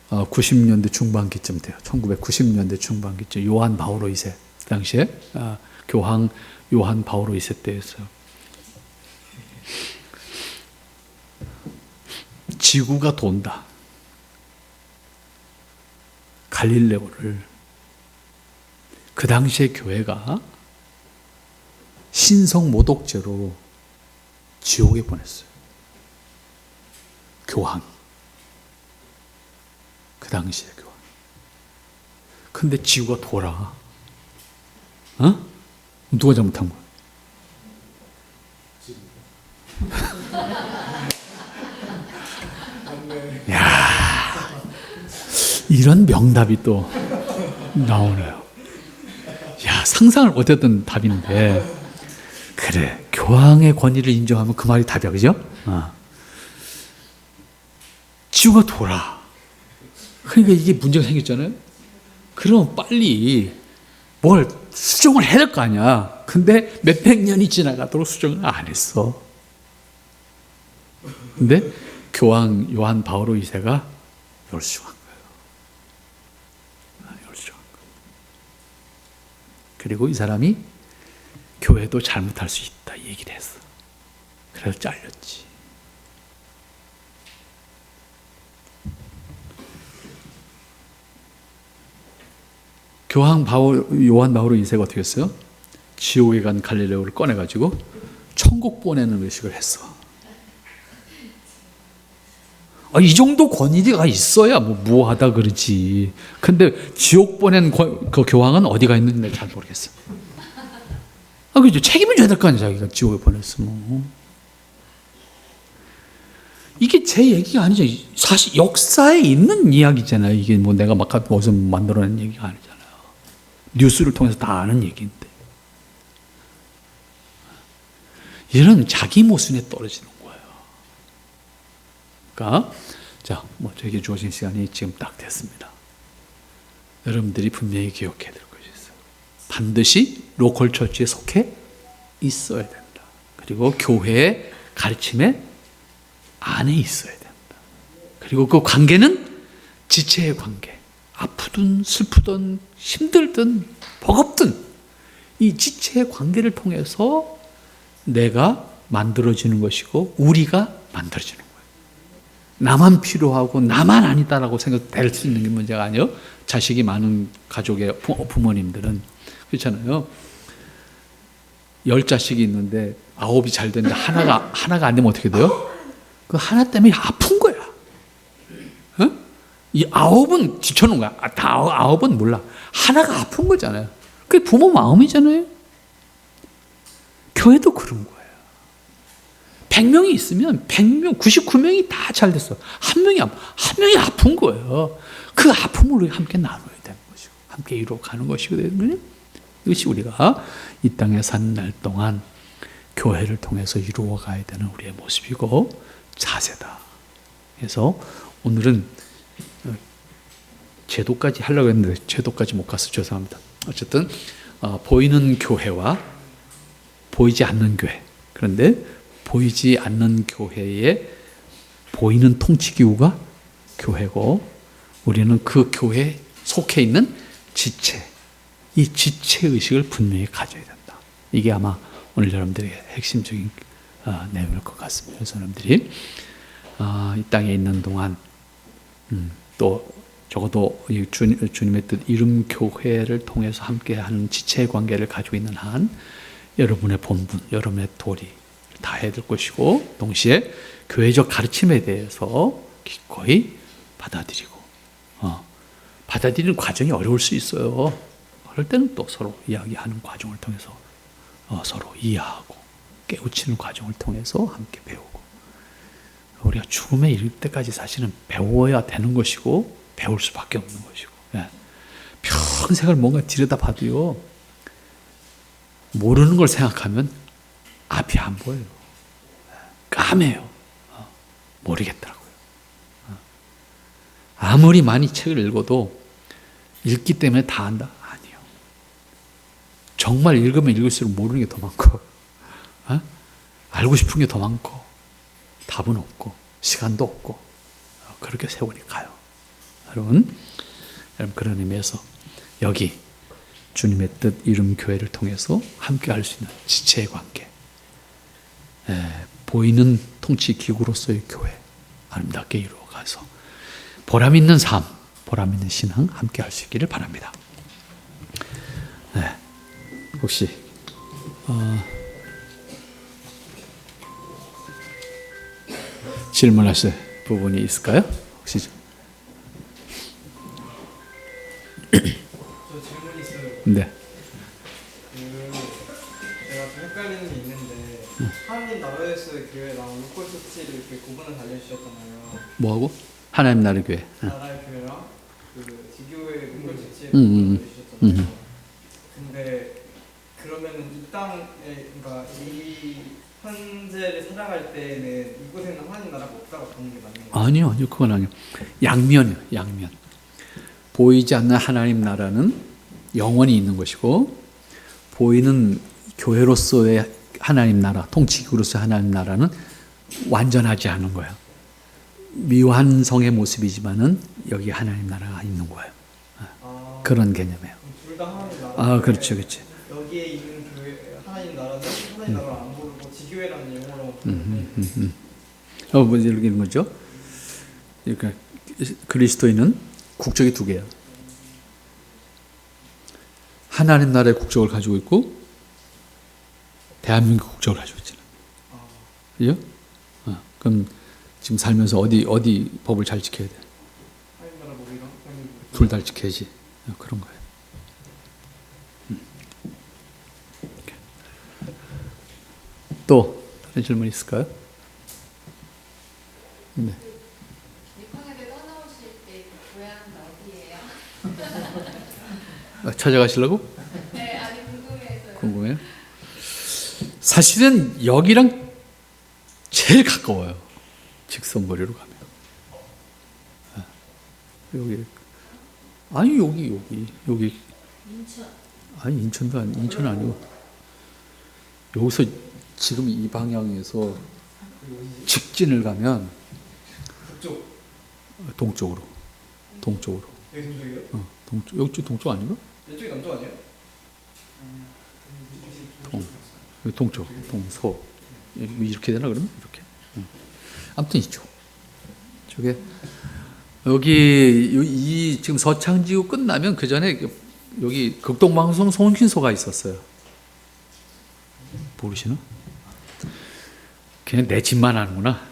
90년대 중반기쯤 돼요. 1990년대 중반기쯤, 요한 바오로 2세, 그 당시에, 교황 요한 바오로 2세 때였어요. 지구가 돈다. 갈릴레오를 그 당시에 교회가 신성 모독죄로 지옥에 보냈어요. 교황. 그 당시에 교황. 근데 지구가 돌아. 누가 잘못한 거야? 야, 이런 명답이 또 나오네요. 야, 상상을 못했던 답인데, 그래, 교황의 권위를 인정하면 그 말이 답이야, 그죠? 지구가 돌아. 그러니까 이게 문제가 생겼잖아요. 그럼 빨리 뭘 수정을 해야 될 거 아니야. 근데 몇백 년이 지나가도록 수정을 안 했어. 근데 교황 요한 바오로 2세가 이걸 수정한 거예요. 그리고 이 사람이 교회도 잘못할 수 있다 이 얘기를 했어. 그래서 잘렸지. 요한 바울 2세가 어떻게 했어요? 지옥에 간 갈릴레오를 꺼내가지고 천국 보내는 의식을 했어. 이 정도 권위가 있어야 무하다 그러지. 근데 지옥 보낸 그 교황은 어디가 있는지 잘 모르겠어. 그죠? 책임을 져야 될 거 아니야, 자기가 지옥에 보냈으면. 이게 제 얘기가 아니죠. 사실 역사에 있는 이야기잖아요. 이게 내가 막 어디서 만들어낸 얘기가 아니잖아요. 뉴스를 통해서 다 아는 얘기인데. 이런 자기 모순에 떨어지는 거예요. 그러니까 저에게 주어진 시간이 지금 딱 됐습니다. 여러분들이 분명히 기억해야 될 것이 있어요. 반드시 로컬 처치에 속해 있어야 된다. 그리고 교회의 가르침에 안에 있어야 된다. 그리고 그 관계는 지체의 관계. 아프든 슬프든 힘들든 버겁든 이 지체의 관계를 통해서 내가 만들어지는 것이고 우리가 만들어지는 거예요. 나만 필요하고 나만 아니다라고 생각될 수 있는 게 문제가 아니에요. 자식이 많은 가족의 부모님들은 그렇잖아요. 10자식이 있는데 9이 잘 되는데 하나가 안 되면 어떻게 돼요? 그 하나 때문에 아픈 거야. 이 9은 뒤쳐놓은 거야. 다 9은 몰라. 하나가 아픈 거잖아요. 그게 부모 마음이잖아요. 교회도 그런 거예요. 100명이 있으면 100명, 99명이 다 잘 됐어. 한 명이 아픈 거예요. 그 아픔을 우리가 함께 나눠야 되는 것이고, 함께 이루어가는 것이거든요. 이것이 우리가 이 땅에 사는 날 동안 교회를 통해서 이루어가야 되는 우리의 모습이고 자세다. 그래서 오늘은 제도까지 하려고 했는데 제도까지 못 가서 죄송합니다. 어쨌든 보이는 교회와 보이지 않는 교회. 그런데 보이지 않는 교회에 보이는 통치기구가 교회고 우리는 그 교회에 속해 있는 지체, 이 지체의식을 분명히 가져야 된다. 이게 아마 오늘 여러분들의 핵심적인 내용일 것 같습니다. 그래서 여러분들이 이 땅에 있는 동안 또 적어도 주님의 뜻 이름교회를 통해서 함께하는 지체의 관계를 가지고 있는 한 여러분의 본분, 여러분의 도리 다 해야 될 것이고 동시에 교회적 가르침에 대해서 기꺼이 받아들이고 받아들이는 과정이 어려울 수 있어요. 그럴 때는 또 서로 이야기하는 과정을 통해서 서로 이해하고 깨우치는 과정을 통해서 함께 배우고 우리가 죽음에 이를 때까지 사실은 배워야 되는 것이고 배울 수밖에 없는 것이고 평생을 뭔가 들여다봐도요 모르는 걸 생각하면 앞이 안 보여요. 까매요. 모르겠더라고요. 아무리 많이 책을 읽어도 읽기 때문에 다 안다? 아니요. 정말 읽으면 읽을수록 모르는 게 더 많고 알고 싶은 게 더 많고 답은 없고 시간도 없고 그렇게 세월이 가요. 여러분 그런 의미에서 여기 주님의 뜻 이름 교회를 통해서 함께 할 수 있는 지체의 관계 보이는 통치 기구로서의 교회 아름답게 이루어가서 보람 있는 삶, 보람 있는 신앙 함께 할 수 있기를 바랍니다. 혹시 질문하실 부분이 있을까요? 혹시 저 질문 있어요. 네. 제가 좀 헷갈리는 게 있는데 하나님 나라에서의 교회 나온 로컬 처치를 이렇게 구분을 알려주셨잖아요. 뭐하고? 하나님 나라의 교회. 나라의 교회랑 그 지교의 로컬 처치를 알려주셨잖아요. 근데 그러면은 이 땅에 그러니까 이 현재를 살아갈 때는 이곳에는 하나님 나라가 없다고 보는 게 맞는 거예요? 아니요, 그건 아니요. 양면이요, 양면. 보이지 않는 하나님 나라는 영원히 있는 것이고 보이는 교회로서의 하나님 나라, 통치기구로서의 하나님 나라는 완전하지 않은 거예요. 미완성의 모습이지만은 여기 하나님 나라가 있는 거예요. 그런 개념이에요. 둘 다 하나님 나라. 그렇죠, 그렇죠. 여기에 있는 교회 하나님 나라는 하나님 나라를 안 부르고 지교회라는 용어로 뭐 이런 거죠. 그러니까 그리스도인은 국적이 두 개야. 하나님 나라의 국적을 가지고 있고 대한민국 국적을 가지고 있잖아. 그죠? 그럼 지금 살면서 어디 법을 잘 지켜야 돼? 하나님 나라 법이랑 둘 다 지켜야지. 그런 거예요. 또 다른 질문 있을까요? 네. 육학에게 떠나오실 때 고향은 어디예요? 찾아가시려고? 네, 아니 궁금해서요. 궁금해요? 사실은 여기랑 제일 가까워요. 직선거리로 가면. 여기 아니 여기 인천. 아니 인천은 아니고 여기서 지금 이 방향에서 직진을 가면 북쪽 동쪽으로 여기 동쪽이요? 동쪽 여기 동쪽 아닌가? 이쪽이 남쪽 아니에요? 여기 동쪽 동서 이렇게 되나 그러면 이렇게 아무튼 이쪽 저게 여기 이 지금 서창지구 끝나면 그 전에 여기 극동방송 송신소가 있었어요. 모르시나? 그냥 내 집만 아는구나.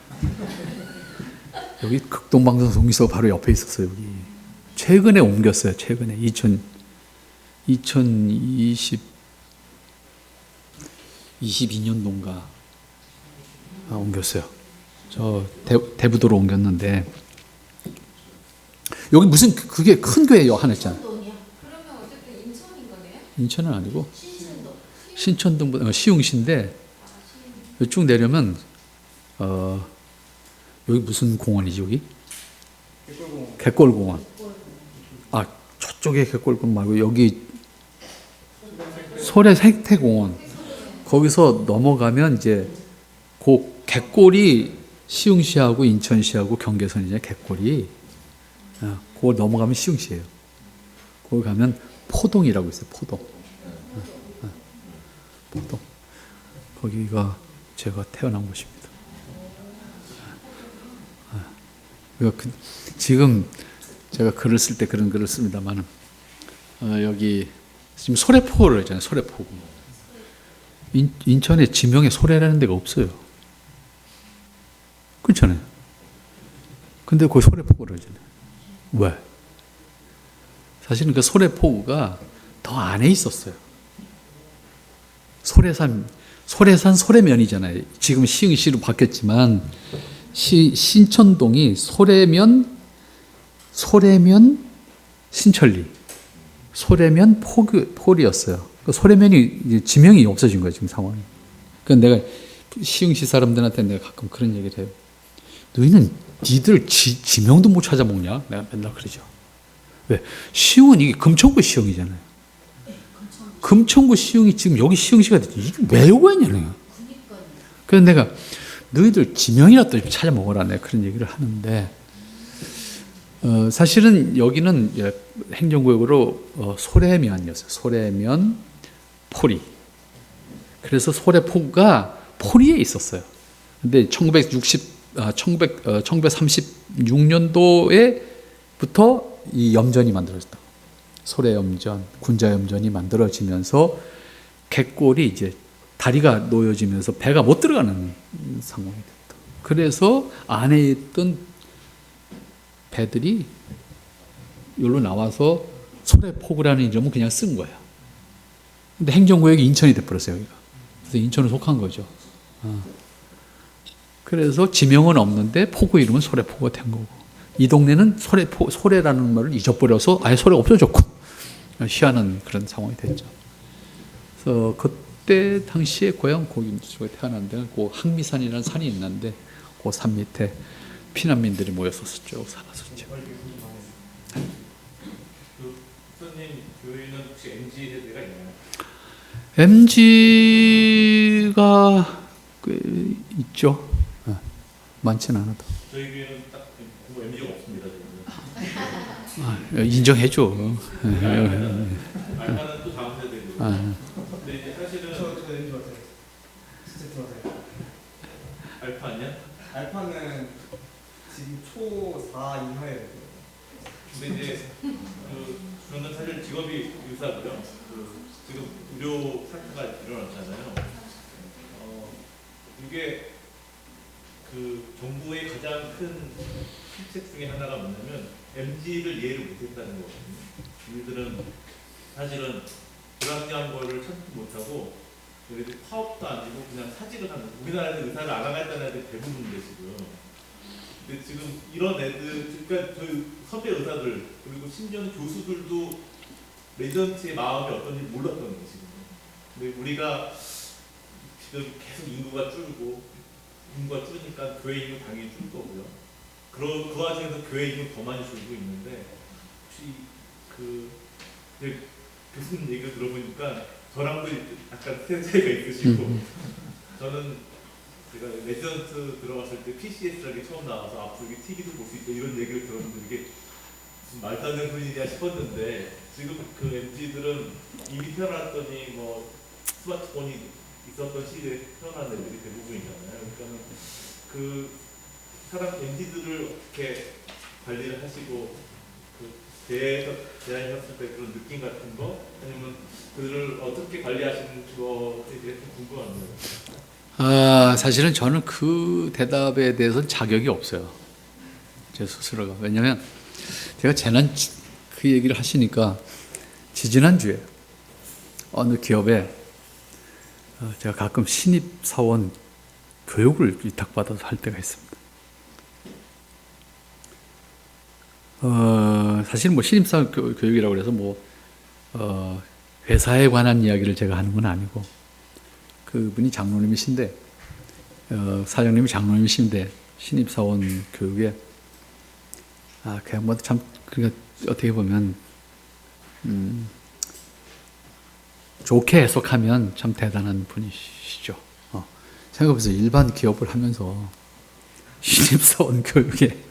여기 극동방송 송신소 바로 옆에 있었어요. 여기 최근에 옮겼어요. 최근에 22년도인가 옮겼어요. 저 대부도로 옮겼는데 여기 무슨 그게 큰 교회요 하나 있잖아요. 인천동이요? 그러면 어쨌든 인천인 거네요? 인천은 아니고 신천동. 신천동보다 시흥시인데 쭉 내려면 여기 무슨 공원이지 여기? 갯골공원. 아 저쪽에 갯골공원 말고 여기 소래 생태공원. 거기서 넘어가면 이제 그 갯골이 시흥시하고 인천시하고 경계선이잖아요. 갯골이. 그걸 넘어가면 시흥시예요. 거기 가면 포동이라고 있어요. 포동. 포동. 거기가 제가 태어난 곳입니다. 그러니까 지금 제가 글을 쓸 때 그런 글을 씁니다만 여기 지금 소래포를 했잖아요. 소래포구. 인천에 지명에 소래라는 데가 없어요. 그렇잖아요. 근데 거기 소래포구를 하잖아요. 왜? 사실은 그 소래포구가 더 안에 있었어요. 소래산 소래면이잖아요. 지금 시흥시로 바뀌었지만 신천동이 소래면 신천리 소래면 폴이었어요. 그 소래면이 이제 지명이 없어진 거예요. 지금 상황이. 그러니까 내가 시흥시 사람들한테 내가 가끔 그런 얘기를 해요. 너희는 니들 지명도 못 찾아먹냐? 내가 맨날 그러죠. 왜? 시흥은 이게 금천구 시흥이잖아요. 금천구 시흥이 지금 여기 시흥시가 됐지. 이게 왜 요거 했냐? 그래서 내가 너희들 지명이라도 좀 찾아먹어라. 내가 그런 얘기를 하는데 사실은 여기는 행정구역으로 소래면이었어요. 소래면 포리. 그래서 소래포구가 포리에 있었어요. 근데 1936년도에부터 이 염전이 만들어졌다. 소래염전, 군자염전이 만들어지면서 갯골이 이제 다리가 놓여지면서 배가 못 들어가는 상황이 됐다. 그래서 안에 있던 배들이 여기로 나와서 소래포구라는 이름을 그냥 쓴 거예요. 근데 행정구역이 인천이 돼버렸어요, 여기가. 그래서 인천을 속한 거죠. 그래서 지명은 없는데 포구 이름은 소래포구가 된 거고. 이 동네는 소래라는 말을 잊어버려서 아예 소래가 없어졌고 희한한 그런 상황이 됐죠. 그래서 그때 당시에 고향 거기 태어난 데는 그 항미산이라는 산이 있는데 그 산 밑에 피난민들이 모였었죠. 살았었죠. 선생님 교회는 혹시 MZ 세대가 있나요? MG가 꽤 있죠. 많지는 않아도. 저희 교회는 딱 MZ가 없습니다. 인정해줘. 알바는 또 다음 세대고. 근데 다 이화여야 돼요. 근데 이제 저는 사실 직업이 의사고요. 지금 의료 사태가 일어났잖아요. 이게 정부의 가장 큰 실책 중에 하나가 뭐냐면 MZ를 이해를 못했다는 거거든요. 이들은 사실은 불합리한 거를 찾지 못하고 얘네들 파업도 아니고 그냥 사직을 하는, 우리나라에서 의사를 안 하겠다는 애들이 대부분인데 지금. 근데 지금 이런 애들, 그러니까 저희 선배 의사들 그리고 심지어는 교수들도 레지던트의 마음이 어떤지 몰랐던 거예요 지금. 근데 우리가 지금 계속 인구가 줄으니까 교회 인구 당연히 줄 거고요. 그 와중에서 교회 인구 더 많이 줄고 있는데 혹시 이제 교수님 얘기를 들어보니까 저랑도 약간 세대 차이가 있으시고 저는 제가 레지던트 들어갔을 때 PCS라는 게 처음 나와서 앞으로 이게 TV도 볼 수 있다 이런 얘기를 들었는데 이게 무슨 말도 안 되는 소리냐 싶었는데 지금 그 MZ들은 이미 태어났더니 뭐 스마트폰이 있었던 시대에 태어난 애들이 대부분이잖아요. 그러니까는 그 사람 MZ들을 어떻게 관리를 하시고 대하셨을 때 그런 느낌 같은 거 아니면 그들을 어떻게 관리하시는 거에 대해 좀 궁금합니다. 사실은 저는 그 대답에 대해서는 자격이 없어요. 제 스스로가. 왜냐하면 제가 그 얘기를 하시니까 지지난주에 어느 기업에 제가 가끔 신입사원 교육을 위탁받아서 할 때가 있습니다. 사실 뭐 신입사원 교육이라고 해서 회사에 관한 이야기를 제가 하는 건 아니고 그분이 장로님이신데 사장님이 장로님이신데 신입사원 교육에 그 양반도 참 그러니까 어떻게 보면 좋게 해석하면 참 대단한 분이시죠. 생각해보세요. 일반 기업을 하면서 신입사원 교육에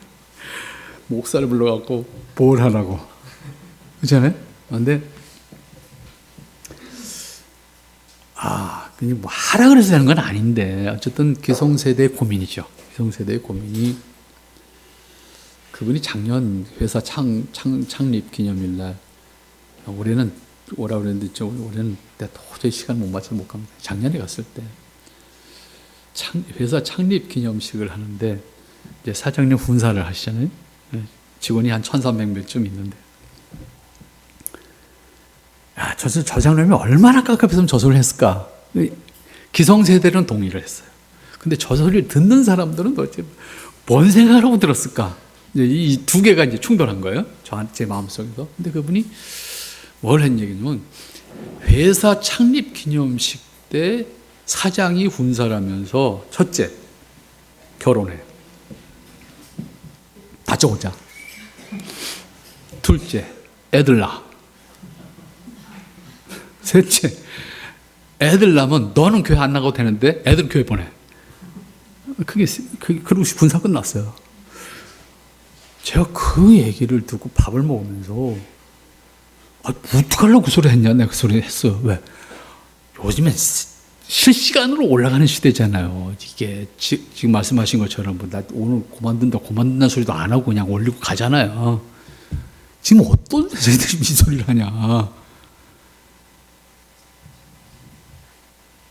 목사를 불러갖고 뭘 하라고. 그렇잖아요? 근데 그냥 뭐 하라 그래서 되는 건 아닌데 어쨌든 기성세대의 고민이죠. 기성세대의 고민이 그분이 작년 회사 창립 기념일날 올해는 오라 그랬는데 올해는 내가 도저히 시간 못 맞춰서 못 갑니다. 작년에 갔을 때 회사 창립 기념식을 하는데 이제 사장님 훈사를 하시잖아요. 직원이 한 1,300명쯤 있는데 저 장로님이 얼마나 깝깝했으면 저 소리를 했을까. 기성세대는 동의를 했어요. 근데 저 소리를 듣는 사람들은 도대체 뭔 생각하고 들었을까. 이 두 개가 이제 충돌한 거예요. 제 마음속에서. 근데 그분이 뭘 했는 얘기냐면 회사 창립 기념식 때 사장이 훈사라면서 첫째 결혼해. 다짜 고짜. 둘째 애들 낳아. 셋째 애들 낳으면 너는 교회 안 나가도 되는데 애들 교회 보내. 그리고 분사 끝났어요. 제가 그 얘기를 듣고 밥을 먹으면서 어떡하려고 그 소리 했냐 내가 그 소리 했어요. 왜? 요즘엔 실시간으로 올라가는 시대잖아요. 이게 지금 말씀하신 것처럼 나 오늘 그만둔다는 소리도 안 하고 그냥 올리고 가잖아요. 지금 어떤 세대들이 이 소리를 하냐.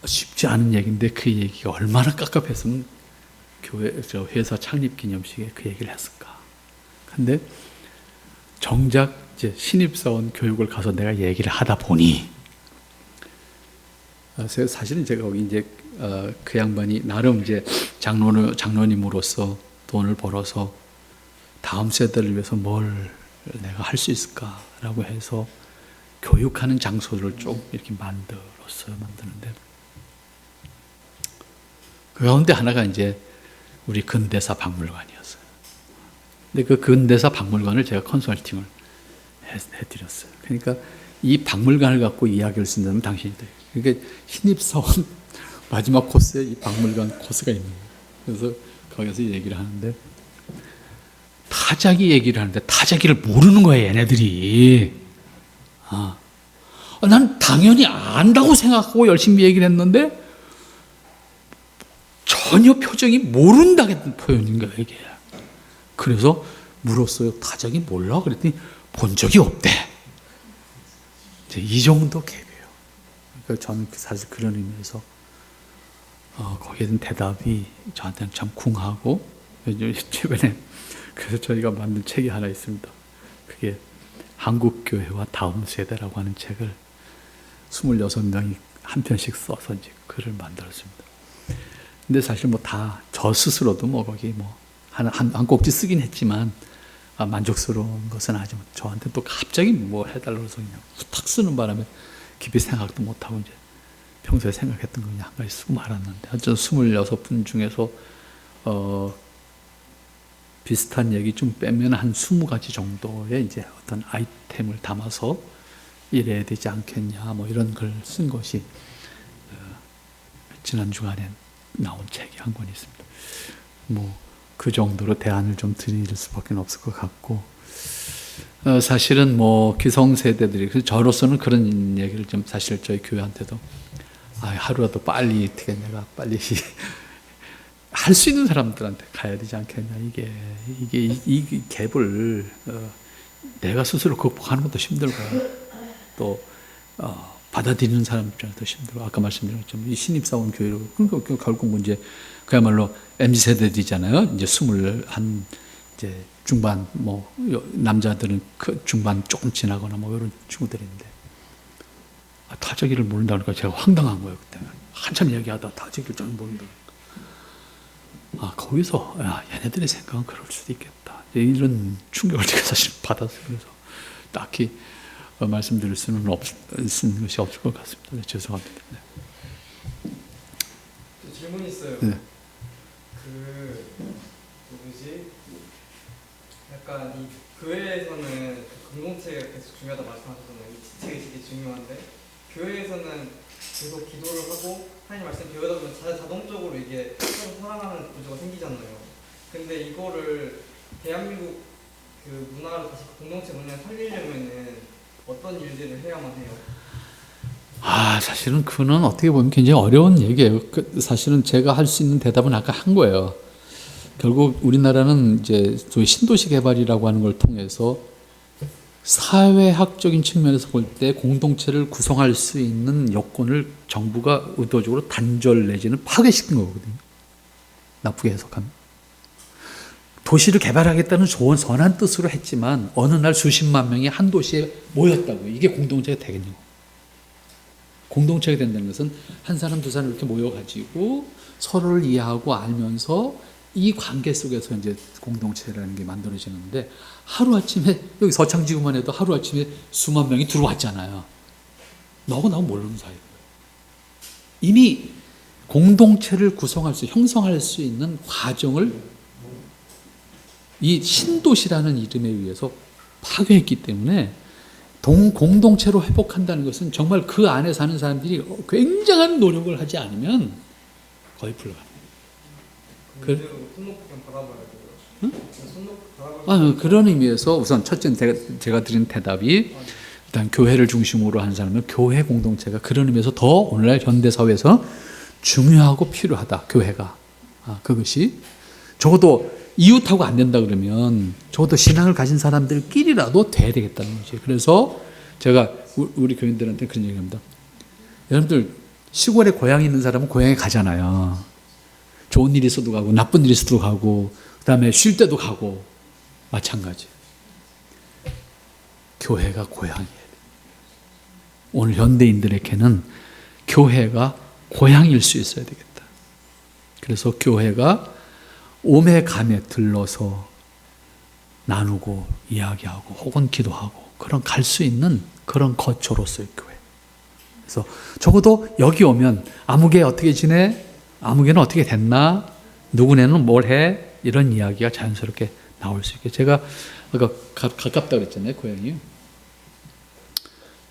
쉽지 않은 얘기인데 그 얘기가 얼마나 깝깝했으면 회사 창립 기념식에 그 얘기를 했을까. 근데 정작 이제 신입사원 교육을 가서 내가 얘기를 하다 보니 사실은 제가 거기 이제 그 양반이 나름 이제 장로님으로서 돈을 벌어서 다음 세대를 위해서 뭘 내가 할 수 있을까라고 해서 교육하는 장소를 좀 이렇게 만드는데 그 가운데 하나가 이제 우리 근대사 박물관이었어요. 근데 그 근대사 박물관을 제가 컨설팅을 해드렸어요. 그러니까 이 박물관을 갖고 이야기를 쓴다면 당신이 돼요. 그러니까 신입사원 마지막 코스에 이 박물관 코스가 있는 거예요. 그래서 거기서 얘기를 하는데 타자기 얘기를 하는데 타자기를 모르는 거예요, 얘네들이. 난 당연히 안다고 생각하고 열심히 얘기를 했는데 전혀 표정이 모른다는 표현인 거예요, 이게. 그래서 물었어요. 타작이 몰라? 그랬더니 본 적이 없대. 이제 이 정도 갭이에요. 그러니까 저는 사실 그런 의미에서 거기에 대한 대답이 저한테는 참 궁하고, 최근에 그래서 저희가 만든 책이 하나 있습니다. 그게 한국교회와 다음 세대라고 하는 책을 26명이 한 편씩 써서 이제 글을 만들었습니다. 근데 사실 뭐 다 저 스스로도 뭐 거기 뭐 한 꼭지 쓰긴 했지만 만족스러운 것은 아니지만 저한테 또 갑자기 뭐 해달라고 해서 그냥 후딱 쓰는 바람에 깊이 생각도 못하고 이제 평소에 생각했던 거 그냥 한 가지 쓰고 말았는데, 하여튼 26분 중에서 비슷한 얘기 좀 빼면 한 20가지 정도의 이제 어떤 아이템을 담아서 이래야 되지 않겠냐 뭐 이런 글 쓴 것이 지난 주간에 나온 책이 한 권 있습니다. 뭐 그 정도로 대안을 좀 드릴 수밖에 없을 것 같고, 사실은 뭐 기성세대들이, 저로서는 그런 얘기를 좀 사실 저희 교회한테도 하루라도 빨리 어떻게 내가 빨리 할 수 있는 사람들한테 가야 되지 않겠냐. 이 갭을 내가 스스로 극복하는 것도 힘들고요. 또 받아들이는 사람 입장에서 힘들고, 아까 말씀드린 것처럼 이 신입사원 교회로, 그러니까 결국 이제 그야말로 MZ세대들이잖아요. 이제 21 이제 중반, 뭐 남자들은 그 중반 조금 지나거나 뭐 이런 친구들인데 타자기를 모른다 그러니까 제가 황당한 거예요. 그때 한참 얘기하다 타자기를 좀 모른다. 거기서 얘네들의 생각은 그럴 수도 있겠다. 이런 충격을 제가 사실 받았어요. 그래서 딱히 말씀드릴 수는 쓴 것이 없을 것 같습니다. 네, 죄송합니다. 네. 질문 있어요. 네. 누구지? 약간 이 교회에서는 공동체가 계속 중요하다 말씀하셨잖아요. 이 책이 되게 중요한데 교회에서는 계속 기도를 하고 하나님 말씀 배우다 보면 자동적으로 이게 서로 사랑하는 구조가 생기잖아요. 근데 이거를 대한민국 그 문화를 다시 공동체 문화를 살리려면은 어떤 일들을 해야만 해요? 사실은 그는 어떻게 보면 굉장히 어려운 얘기예요. 사실은 제가 할 수 있는 대답은 아까 한 거예요. 결국 우리나라는 이제 소위 신도시 개발이라고 하는 걸 통해서 사회학적인 측면에서 볼 때 공동체를 구성할 수 있는 여건을 정부가 의도적으로 단절 내지는 파괴시킨 거거든요. 나쁘게 해석하면. 도시를 개발하겠다는 좋은 선한 뜻으로 했지만 어느 날 수십만 명이 한 도시에 모였다고. 이게 공동체가 되겠냐고. 공동체가 된다는 것은 한 사람 두 사람 이렇게 모여가지고 서로를 이해하고 알면서 이 관계 속에서 이제 공동체라는 게 만들어지는데, 하루아침에 여기 서창지구만 해도 하루아침에 수만 명이 들어왔잖아요. 너하고 나하고 모르는 사이예요. 이미 공동체를 형성할 수 있는 과정을 이 신도시라는 이름에 의해서 파괴했기 때문에 공동체로 회복한다는 것은 정말 그 안에 사는 사람들이 굉장한 노력을 하지 않으면 거의 불가능해요. 손 놓고 그냥 바라봐야 돼요. 손 놓고 바라봐야 그런 의미에서 우선 첫째 제가 드린 대답이, 일단 교회를 중심으로 하는 사람은 교회 공동체가 그런 의미에서 더 오늘날 현대사회에서 중요하고 필요하다. 교회가. 그것이 적어도 이웃하고 안 된다 그러면 적어도 신앙을 가진 사람들끼리라도 돼야 되겠다는 거지. 그래서 제가 우리 교인들한테 그런 얘기합니다. 여러분들 시골에 고향이 있는 사람은 고향에 가잖아요. 좋은 일이 있어도 가고 나쁜 일이 있어도 가고 그다음에 쉴 때도 가고 마찬가지. 교회가 고향이에요. 오늘 현대인들에게는 교회가 고향일 수 있어야 되겠다. 그래서 교회가 오매 가매 들러서 나누고 이야기하고 혹은 기도하고 그런 갈 수 있는 그런 거처로서의 교회. 그래서 적어도 여기 오면 아무개 어떻게 지내? 아무개는 어떻게 됐나? 누구네는 뭘 해? 이런 이야기가 자연스럽게 나올 수 있게. 제가 아까 가깝다 그랬잖아요, 고향이.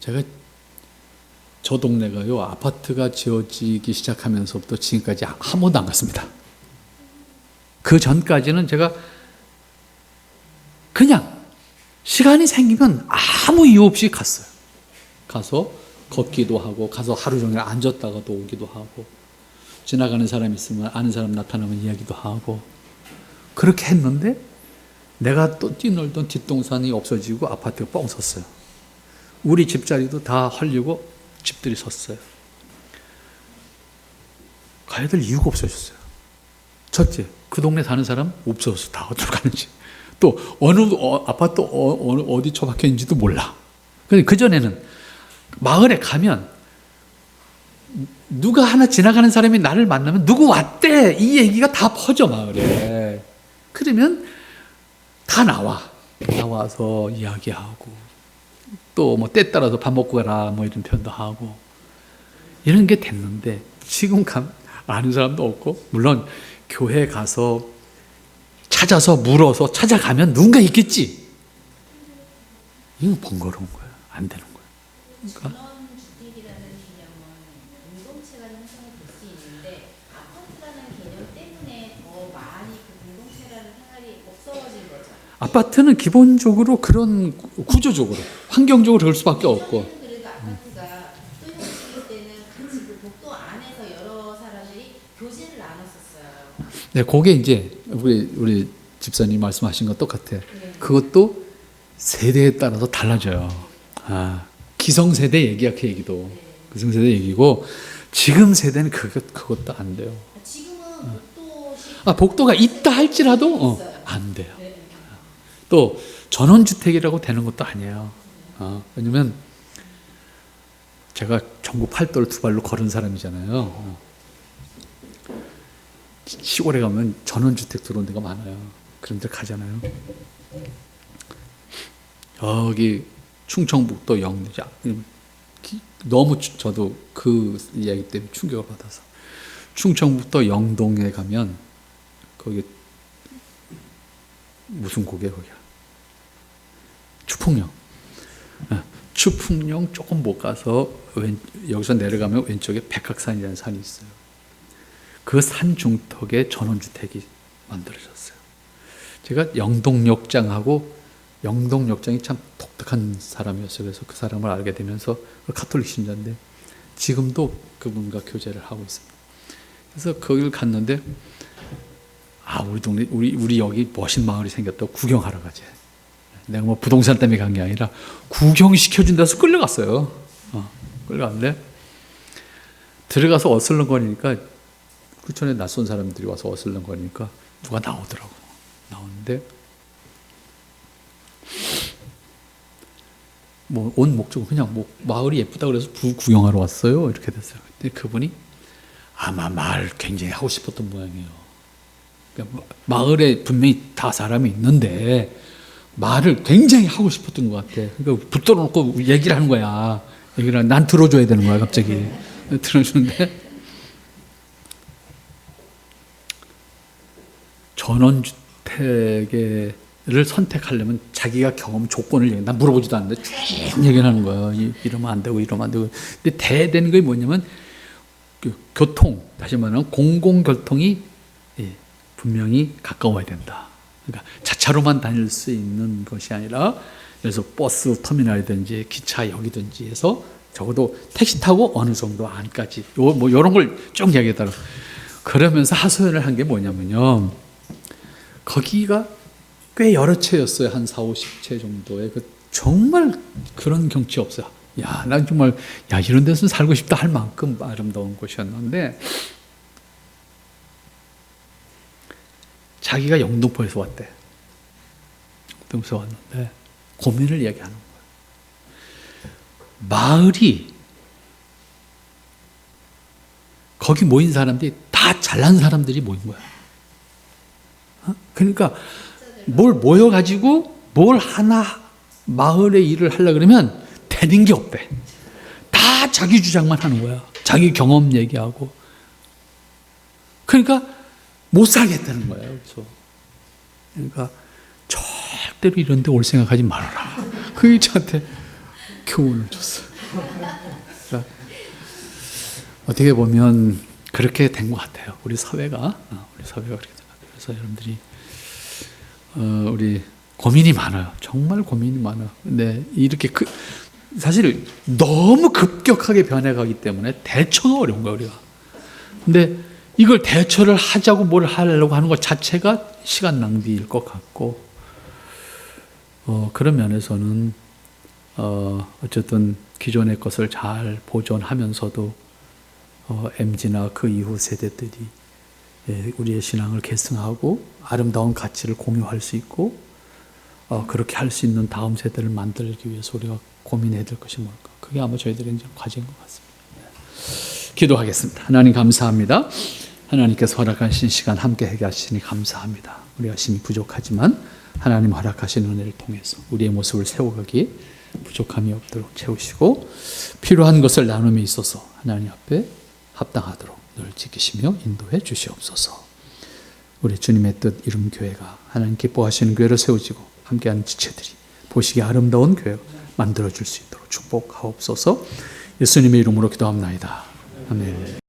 제가 저 동네가요, 아파트가 지어지기 시작하면서부터 지금까지 한 번도 안 갔습니다. 그 전까지는 제가 그냥 시간이 생기면 아무 이유 없이 갔어요. 가서 걷기도 하고, 가서 하루 종일 앉았다가도 오기도 하고, 지나가는 사람 있으면 아는 사람 나타나면 이야기도 하고, 그렇게 했는데 내가 또 뛰놀던 뒷동산이 없어지고 아파트가 뻥 섰어요. 우리 집자리도 다 헐리고 집들이 섰어요. 가야 될 이유가 없어졌어요. 첫째, 그 동네 사는 사람 없어졌어. 다 어디로 가는지. 또 아파트 어디 처박혀 있는지도 몰라. 그전에는 마을에 가면 누가 하나 지나가는 사람이 나를 만나면 누구 왔대 이 얘기가 다 퍼져 마을에. 그러면 다 나와서 이야기하고 또 뭐 때 따라서 밥 먹고 가라 뭐 이런 표현도 하고 이런 게 됐는데 지금 아는 사람도 없고, 물론 교회 가서 찾아서 물어서 찾아가면 누군가 있겠지. 이건 번거로운 거예요. 안 되는 거예요. 그러니까 전원주택이라는 개념은 공동체가 형성이 될 수 있는데 아파트라는 개념 때문에 더 많이 그 공동체라는 생활이 없어진 거죠. 아파트는 기본적으로 그런 구조적으로 환경적으로 그럴 수밖에 없고. 그래도 아파트가 또 형식일 때는 같이 그 복도 안에서 여러 사람들이 교제를 나눴었어요. 네, 그게 이제 우리 집사님 말씀하신 것 똑같아. 네. 그것도 세대에 따라서 달라져요. 기성세대 얘기야, 그 얘기도. 기성세대 얘기고, 지금 세대는 그것도 안 돼요. 지금은 복도식 복도가 있다 할지라도 안 돼요. 또 전원주택이라고 되는 것도 아니에요. 왜냐면 제가 전국 팔도를 두 발로 걸은 사람이잖아요. 시골에 가면 전원주택 들어온 데가 많아요. 그런 데 가잖아요. 여기 충청북도 영자, 너무 저도 그 이야기 때문에 충격을 받아서 충청북도 영동에 가면 거기 무슨 고개야 거기야? 추풍령. 추풍령 조금 못 가서 여기서 내려가면 왼쪽에 백학산이라는 산이 있어요. 그 산 중턱에 전원주택이 만들어졌어요. 제가 영동역장하고 영동역장이 참 독특한 사람이었어요. 그래서 그 사람을 알게 되면서 가톨릭 신자인데 지금도 그분과 교제를 하고 있습니다. 그래서 거기를 갔는데 우리 동네 우리 여기 멋진 마을이 생겼다고 구경하러 가지. 내가 뭐 부동산 때문에 간 게 아니라 구경시켜준다 해서 끌려갔어요. 끌려갔는데 들어가서 어슬렁거리니까 그전에 낯선 사람들이 와서 어슬렁거리니까 누가 나오더라고. 나오는데 뭐 온 목적은 그냥 뭐 마을이 예쁘다 그래서 구경하러 왔어요. 이렇게 됐어요. 근데 그분이 아마 말 굉장히 하고 싶었던 모양이에요. 그러니까 마을에 분명히 다 사람이 있는데 말을 굉장히 하고 싶었던 것 같아. 그러니까 붙들어 놓고 얘기를 하는 거야. 얘기를 난 들어줘야 되는 거야. 갑자기 들어주는데 전원주택을 선택하려면 자기가 경험 조건을 얘기해. 난 물어보지도 않는데 쭉 얘기를 하는 거야. 이러면 안 되고 이러면 안 되고. 근데 대되는 게 뭐냐면 그 교통, 다시 말하면 공공교통이 분명히 가까워야 된다. 그러니까 자차로만 다닐 수 있는 것이 아니라 그래서 버스 터미널이든지 기차역이든지 해서 적어도 택시 타고 어느 정도 안까지 뭐 이런 걸 쭉 얘기했다고. 그러면서 하소연을 한 게 뭐냐면요. 거기가 꽤 여러 채였어요. 한 4, 50채 정도의 정말 그런 경치 없어요. 야, 난 정말 이런 데서 살고 싶다 할 만큼 아름다운 곳이었는데 자기가 영등포에서 왔대. 영등포에서 왔는데 고민을 이야기하는 거예요. 마을이 거기 모인 사람들이 다 잘난 사람들이 모인 거야. 그러니까 뭘 모여가지고 뭘 하나 마을의 일을 하려고 그러면 되는 게 없대. 다 자기 주장만 하는 거야. 자기 경험 얘기하고. 그러니까 못 살겠다는 거예요. 그러니까 절대로 이런 데 올 생각하지 말아라. 그게 저한테 교훈을 줬어요. 그러니까 어떻게 보면 그렇게 된 것 같아요. 우리 사회가 그렇게 된 것 같아요. 그래서 여러분들이 우리 고민이 많아요. 정말 고민이 많아요. 근데 이렇게 사실 너무 급격하게 변해가기 때문에 대처가 어려운 거예요, 우리가. 근데 이걸 대처를 하자고 뭘 하려고 하는 것 자체가 시간 낭비일 것 같고, 그런 면에서는 어쨌든 기존의 것을 잘 보존하면서도 MZ나 그 이후 세대들이 우리의 신앙을 계승하고 아름다운 가치를 공유할 수 있고 그렇게 할 수 있는 다음 세대를 만들기 위해서 우리가 고민해야 될 것이 뭘까? 그게 아마 저희들의 이제 과제인 것 같습니다. 기도하겠습니다. 하나님 감사합니다. 하나님께서 허락하신 시간 함께 해가시니 감사합니다. 우리가 심히 부족하지만 하나님 허락하신 은혜를 통해서 우리의 모습을 세워가기에 부족함이 없도록 채우시고 필요한 것을 나눔에 있어서 하나님 앞에 합당하도록 늘 지키시며 인도해 주시옵소서. 우리 주님의 뜻 이룬 교회가 하나님 기뻐하시는 교회로 세워지고 함께하는 지체들이 보시기에 아름다운 교회로 만들어줄 수 있도록 축복하옵소서. 예수님의 이름으로 기도합나이다. 아멘.